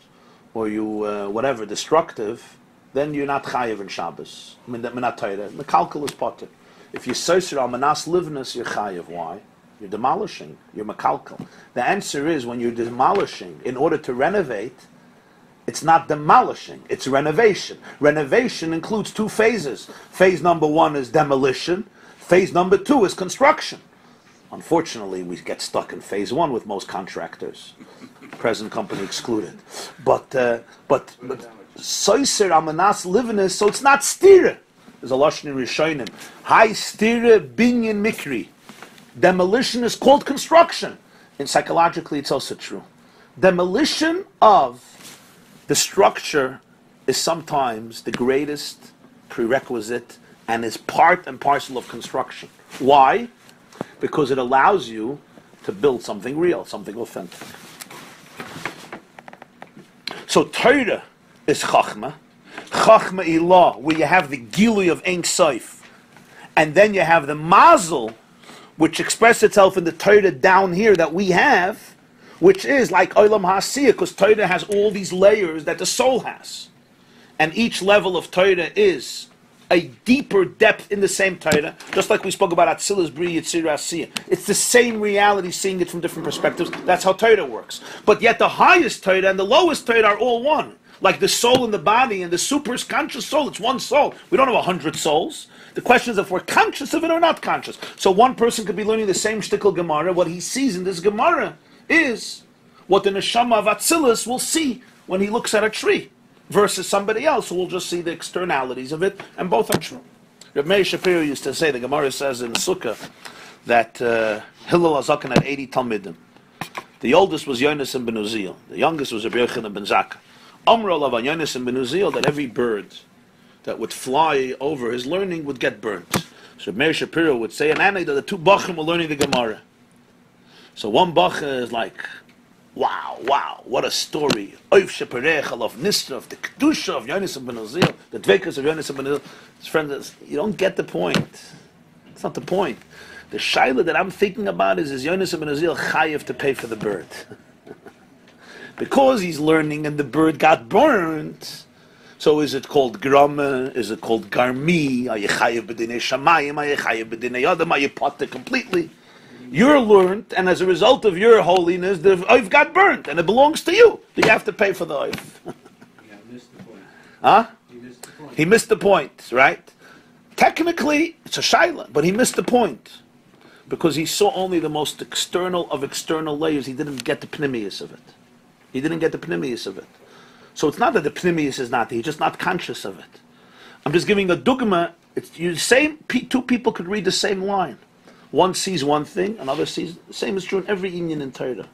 or you whatever destructive, then you're not chayiv in Shabbos. Minatayri, mekalkel is potter. If you're soiser al manas livnus, you're chayiv. Why? You're demolishing. You're mekalkel. The answer is when you're demolishing in order to renovate, it's not demolishing, it's renovation. Renovation includes two phases. Phase number one is demolition. Phase number two is construction. Unfortunately, we get stuck in phase one with most contractors, present company excluded. But soiser amanas livenis, so it's not stira. There's a lashon in Rishonim. Hai stira binyan mikri. Demolition is called construction. And psychologically, it's also true. Demolition of the structure is sometimes the greatest prerequisite and is part and parcel of construction. Why? Because it allows you to build something real, something authentic. So Torah is Chachma. Chachma Ilah, where you have the Gilui of Ein Sof. And then you have the Mazel, which expresses itself in the Torah down here that we have, which is like Olam HaAsiyah, because Torah has all these layers that the soul has. And each level of Torah is a deeper depth in the same Torah, just like we spoke about Atzilus, Bri, Yitzir, Asiyah. It's the same reality, seeing it from different perspectives. That's how Torah works. But yet the highest Torah and the lowest Torah are all one. Like the soul and the body and the super conscious soul, it's one soul. We don't have 100 souls. The question is if we're conscious of it or not conscious. So one person could be learning the same shtickle Gemara. What he sees in this Gemara is what the neshama of Atzilus will see when he looks at a tree, versus somebody else who will just see the externalities of it, and both are true. Reb Meir Shapiro used to say, the Gemara says in Sukkah, that Hillel HaZaken had 80 Talmidim. The oldest was Yonasan ben Uziel. The youngest was Rabbi Yochanan ben Zakkai. Amr of Yonasan ben Uziel, that every bird that would fly over his learning would get burnt. So Reb Meir Shapiro would say an anecdote, the two Bachim were learning the Gemara. So one Bach is like, wow, what a story. Oif Sheperech, of Nisra, of the Kedusha of Yonasan ben Uziel, the Dvekas of Yonasan ben Uziel. His friend says, you don't get the point. It's not the point. The shaila that I'm thinking about is Yonasan ben Uziel chayiv to pay for the bird? Because he's learning and the bird got burnt. So is it called grama? Is it called garmi? Are you chayiv b'dinei shamayim? Are you chayiv b'dinei adam? Are you potter completely? You're learned, and as a result of your holiness, the oif got burnt, and it belongs to you. You have to pay for the oif. Missed the point. Huh? He missed the point. He missed the point, right? Technically, it's a shaila, but he missed the point. Because he saw only the most external of external layers. He didn't get the pnimius of it. He didn't get the pnimius of it. So it's not that the pnimius is not there, he's just not conscious of it. I'm just giving a dogma. Two people could read the same line. One sees one thing, another sees, the same is true in every Inyan in Torah.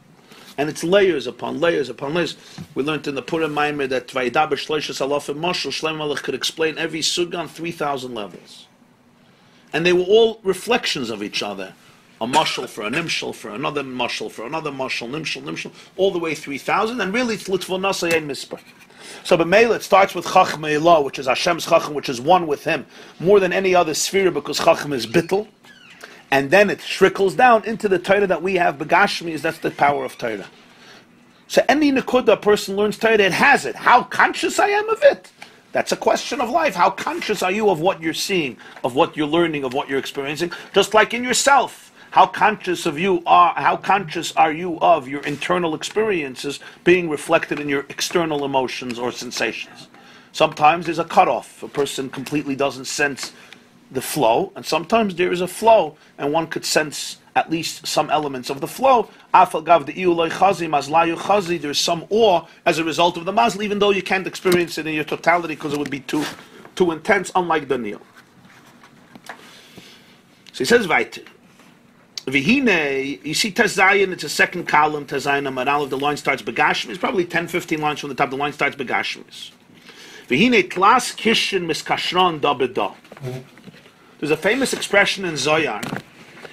And it's layers upon layers upon layers. We learned in the Purim Maamar that Vayedaber Shloishes Alafim Moshel, Shlomo Melech could explain every sugya on 3,000 levels. And they were all reflections of each other. A mashal for a nimshal, for another mashal, for another mashal, nimshal, all the way 3,000. And really it's Litvonasa Ein Mispar. So B'meila, it starts with Chachma Elah, which is Hashem's Chacham, which is one with Him, more than any other sphere, because Chacham is bittul. And then it trickles down into the Torah that we have, Begashmi, that's the power of Torah. So any Nekuda a person learns Torah, it has it. How conscious I am of it? That's a question of life. How conscious are you of what you're seeing, of what you're learning, of what you're experiencing? Just like in yourself. How conscious are you of your internal experiences being reflected in your external emotions or sensations? Sometimes there's a cutoff. A person completely doesn't sense the flow, and sometimes there is a flow, and one could sense at least some elements of the flow. There's some awe as a result of the mazal, even though you can't experience it in your totality because it would be too intense, unlike Daniel. So he says, Vaiter. Vihine, you see Tezayin, it's a second column, Tezayin Amaral, the line starts Begashmis. It's probably 10-15 lines from the top, the line starts Begashmis. Vihine, Tlas Kishin Miskashron Dabeda. There's a famous expression in Zoyar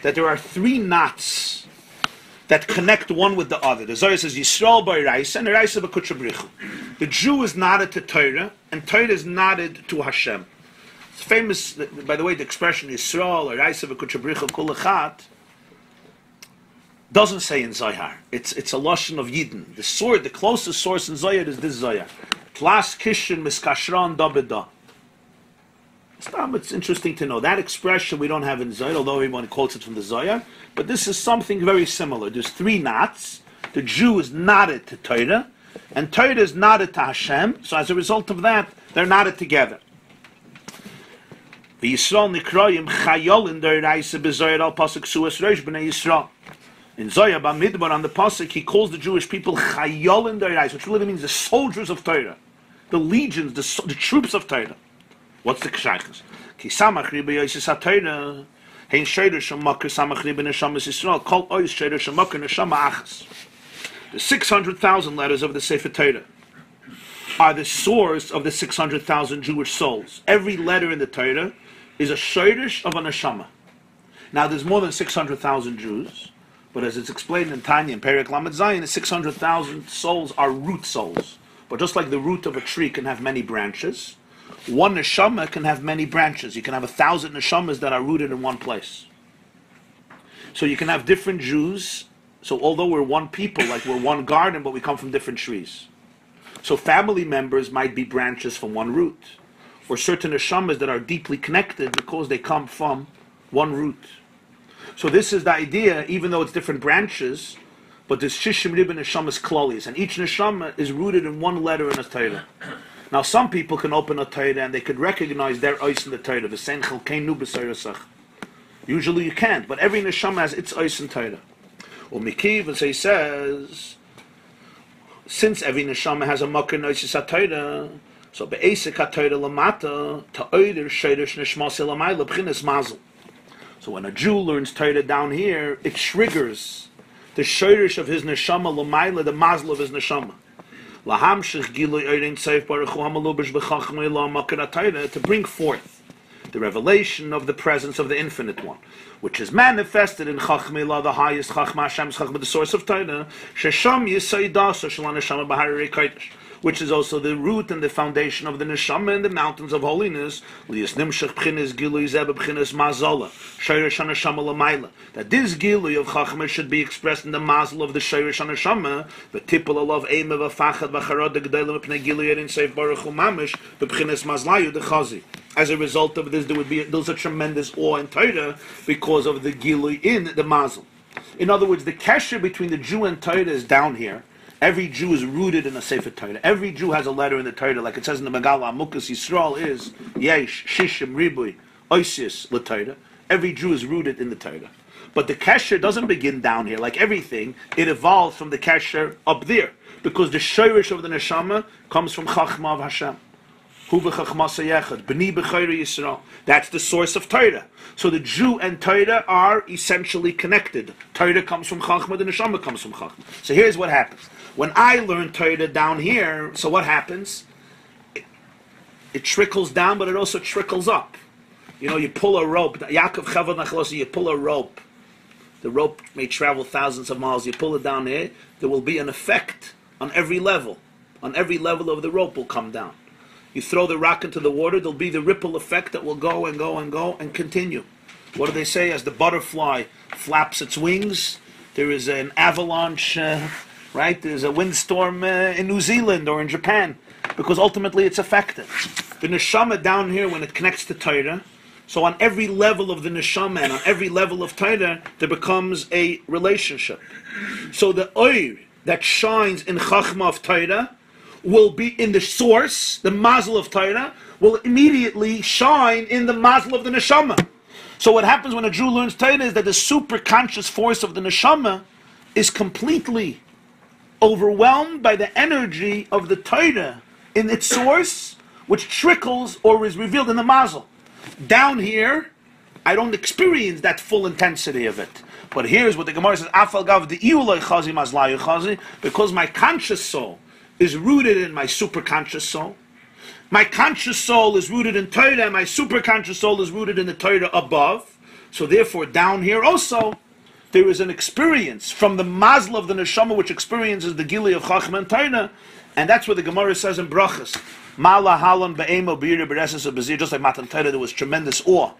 that there are 3 knots that connect one with the other. The Zoyar says Yisrael by Raisa and Raisa by Kutchabrichu. The Jew is knotted to Torah and Torah is knotted to Hashem. It's famous, by the way, the expression Yisrael or Raisa by Kutchabrichu Kul Echad doesn't say in Zohar. It's a lashon of Yidden. The closest source in Zohar is this Zohar. Tlas Kishin Miskashron Dabeda. It's interesting to know. That expression we don't have in Zohar, although everyone quotes it from the Zohar. But this is something very similar. There's 3 knots. The Jew is knotted to Torah, and Torah is knotted to Hashem. So as a result of that, they're knotted together. V'Yisrael nikroyim chayolin d'oraisa b'Zohar al pasuk suas rosh b'nei Yisrael. In Likkutei Torah Bamidbar on the pasuk, he calls the Jewish people chayolin d'oraisa, which really means the soldiers of Torah, the legions, the troops of Torah. What's the kshaychus? Ki samach riba yosis ha-Torah, hein sheider shemakar samach riba neshamas Yisrael, kol ois sheider shemakar neshama achas. The 600,000 letters of the Sefer Torah are the source of the 600,000 Jewish souls. Every letter in the Torah is a sheidish of a neshama. Now there's more than 600,000 Jews, but as it's explained in Tanya and Perek Lamed Zayin, the 600,000 souls are root souls. But just like the root of a tree can have many branches, one neshama can have many branches. You can have 1,000 neshamas that are rooted in one place. So you can have different Jews. So although we're one people, like we're one garden, but we come from different trees. So family members might be branches from one root, or certain neshamas that are deeply connected because they come from one root. So this is the idea, even though it's different branches, but there's shishim ribbon neshamas klolis, and each neshama is rooted in one letter in a Torah. Now some people can open a Torah and they could recognize their ois in the Torah. V'sein chelkeinu b'soyrasach. Usually you can't, but every neshama has its ois in Torah. Well, Mikiv, as he says, since every neshama has a makar ois ha-Torah, so be'esek ha-Torah lamata ta'oider sheidish neshmasi lamayla b'chinas mazel. So when a Jew learns Torah down here, it triggers the sheidish of his neshama lamayla, the mazel of his neshama. To bring forth the revelation of the presence of the Infinite One, which is manifested in Chachmei La, the highest Chachma Hashem's Chachma, the source of Torah, which is also the root and the foundation of the neshama in the mountains of holiness. That this gilui of chachma should be expressed in the mazel of the shayrish neshama. The tipul alav eime v'fachad v'charod g'deilim v'pnei gilui erin seif baruch hu mamish v'pchines mazlayu dechazi. As a result of this, there's a tremendous awe in Torah because of the gilui in the mazel. In other words, the kesher between the Jew and Torah is down here. Every Jew is rooted in a Sefer Torah. Every Jew has a letter in the Torah, like it says in the Megala, Amukas Yisrael is Yesh, Shishim, Ribui, Oisius, LaTorah. Every Jew is rooted in the Torah. But the kesher doesn't begin down here. Like everything, it evolves from the kesher up there. Because the shirish of the neshama comes from Chachma of Hashem. That's the source of Torah. So the Jew and Torah are essentially connected. Torah comes from Chachma, the neshama comes from Chachma. So here's what happens. When I learn Torah down here, so what happens? It trickles down, but it also trickles up. You know, you pull a rope. Yaakov Chavad Nachalosi, you pull a rope. The rope may travel thousands of miles. You pull it down here, there will be an effect on every level. On every level of the rope will come down. You throw the rock into the water, there'll be the ripple effect that will go and go and go and continue. What do they say? As the butterfly flaps its wings, there is an avalanche, right? There's a windstorm in New Zealand or in Japan, because ultimately it's affected. The neshama down here, when it connects to Torah, so on every level of the neshama and on every level of Torah, there becomes a relationship. So the oir that shines in Chachma of Torah will be in the source, the mazel of Torah, will immediately shine in the mazel of the neshama. So what happens when a Jew learns Torah is that the super conscious force of the neshama is completely overwhelmed by the energy of the Torah in its source, which trickles or is revealed in the mazel. Down here, I don't experience that full intensity of it. But here's what the Gemara says, Afal gav the iulay chazi mazlayu chazi, because my conscious soul is rooted in my superconscious soul. My conscious soul is rooted in Torah, and my superconscious soul is rooted in the Torah above. So therefore, down here also, there is an experience from the mazel of the neshama, which experiences the gili of Chachma and Torah, and that's what the Gemara says in Brachas. Mala halon be'emo b'yira b'reses of b'zir, just like Matan Torah, there was tremendous awe.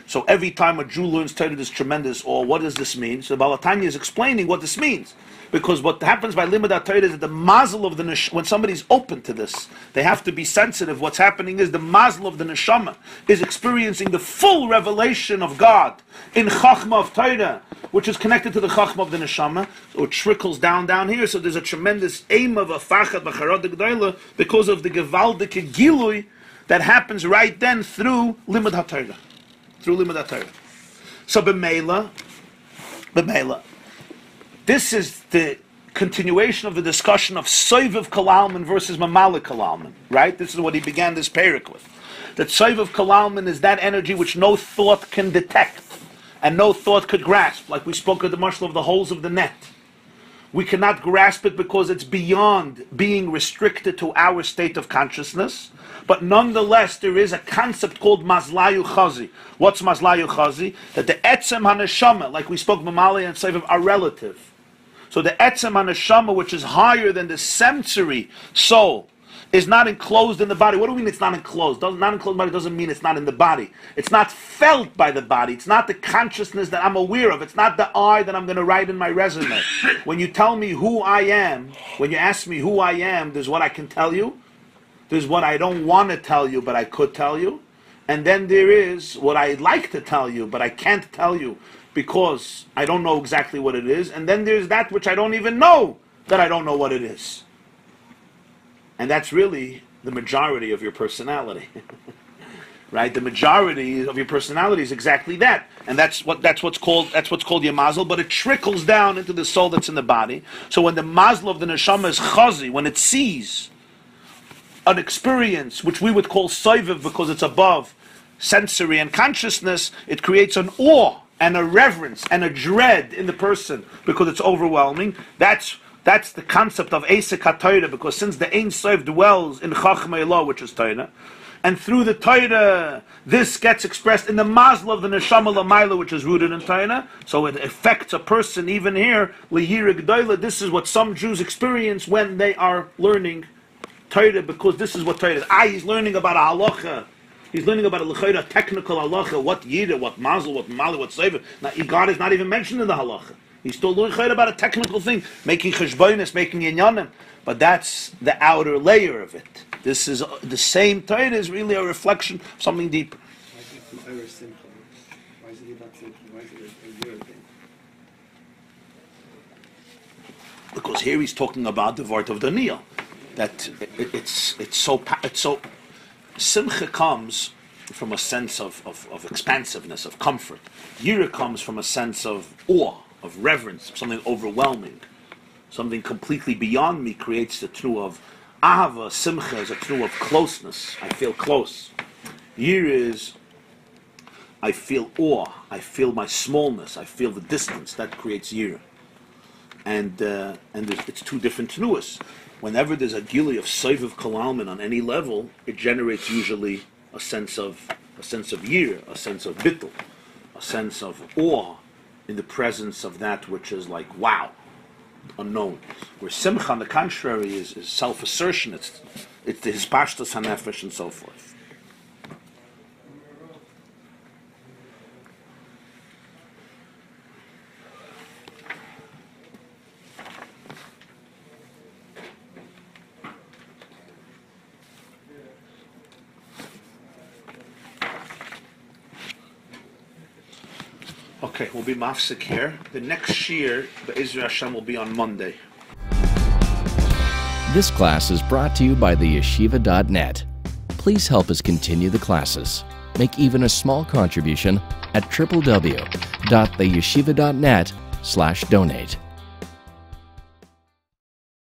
So every time a Jew learns Torah, there's tremendous awe. What does this mean? So Balatanya is explaining what this means. Because what happens by limud Torah is that the mazel of the neshama, when somebody's open to this, they have to be sensitive. What's happening is the mazel of the neshama is experiencing the full revelation of God in Chachma of Torah, which is connected to the Chachma of the neshama, so it trickles down here. So there's a tremendous aim of a fachat b'charad g'dayla because of the gewaldike gilui that happens right then through limud HaTorah. Through limud HaTorah. So b'meila, this is the continuation of the discussion of Soiviv Kalalman versus Mamalik Kalalman, right? This is what he began this parak with. That Soiviv Kalalman is that energy which no thought can detect and no thought could grasp, like we spoke of the mashal of the holes of the net. We cannot grasp it because it's beyond being restricted to our state of consciousness, but nonetheless there is a concept called Mazlayu Chazi. What's Mazlayu Chazi? That the Etzem HaNeshama, like we spoke Mamali and Soiviv, are relative. So the Etzem HaNeshama, which is higher than the sensory soul, is not enclosed in the body. What do we mean it's not enclosed? Not enclosed body doesn't mean it's not in the body. It's not felt by the body. It's not the consciousness that I'm aware of. It's not the I that I'm going to write in my resume. When you tell me who I am, when you ask me who I am, there's what I can tell you. There's what I don't want to tell you, but I could tell you. And then there is what I'd like to tell you, but I can't tell you because I don't know exactly what it is. And then there's that which I don't even know that I don't know what it is. And that's really the majority of your personality. Right? The majority of your personality is exactly that. And that's what's called your mazel, but it trickles down into the soul that's in the body. So when the mazel of the neshama is chazi, when it sees an experience which we would call soiviv because it's above sensory and consciousness, it creates an awe and a reverence and a dread in the person because it's overwhelming. That's the concept of Eisek HaTorah, because since the Ein Sof dwells in Chachmei Elah, which is Torah, and through the Torah, this gets expressed in the mazel of the Neshama L'mayla, which is rooted in Torah, so it affects a person even here, L'yira G'doyla. This is what some Jews experience when they are learning Torah, because this is what Torah is. He's learning about a halacha. He's learning about a technical halacha, what yira, what mazel, what mali, what sefer. Now, God is not even mentioned in the halacha. He's still learning about a technical thing, making cheshbonis, making inyanim. But that's the outer layer of it. This is the same Torah is really a reflection of something deeper. Why is it from Irish simple? Why is it not simple? Why is it a weird thing? Because here he's talking about the word of Daniel. That it's so simcha comes from a sense of expansiveness, of comfort. Yira comes from a sense of awe, of reverence, something overwhelming, something completely beyond me creates the tnu of ahava. Simcha is a tnu of closeness. I feel close. Yira is I feel awe. I feel my smallness. I feel the distance. That creates yira. And it's two different tnuas. Whenever there's a gili of soiviv kalalmin on any level, it generates usually a sense of yira, a sense of bittul, a sense of awe in the presence of that which is like wow, unknown. Where simcha, on the contrary, is self-assertion. It's the hispashtas hanefesh and so forth. Okay, we'll be mafsik here. The next shir, the Israel Hashem, will be on Monday. This class is brought to you by the yeshiva.net. Please help us continue the classes. Make even a small contribution at www.theyeshiva.net/donate.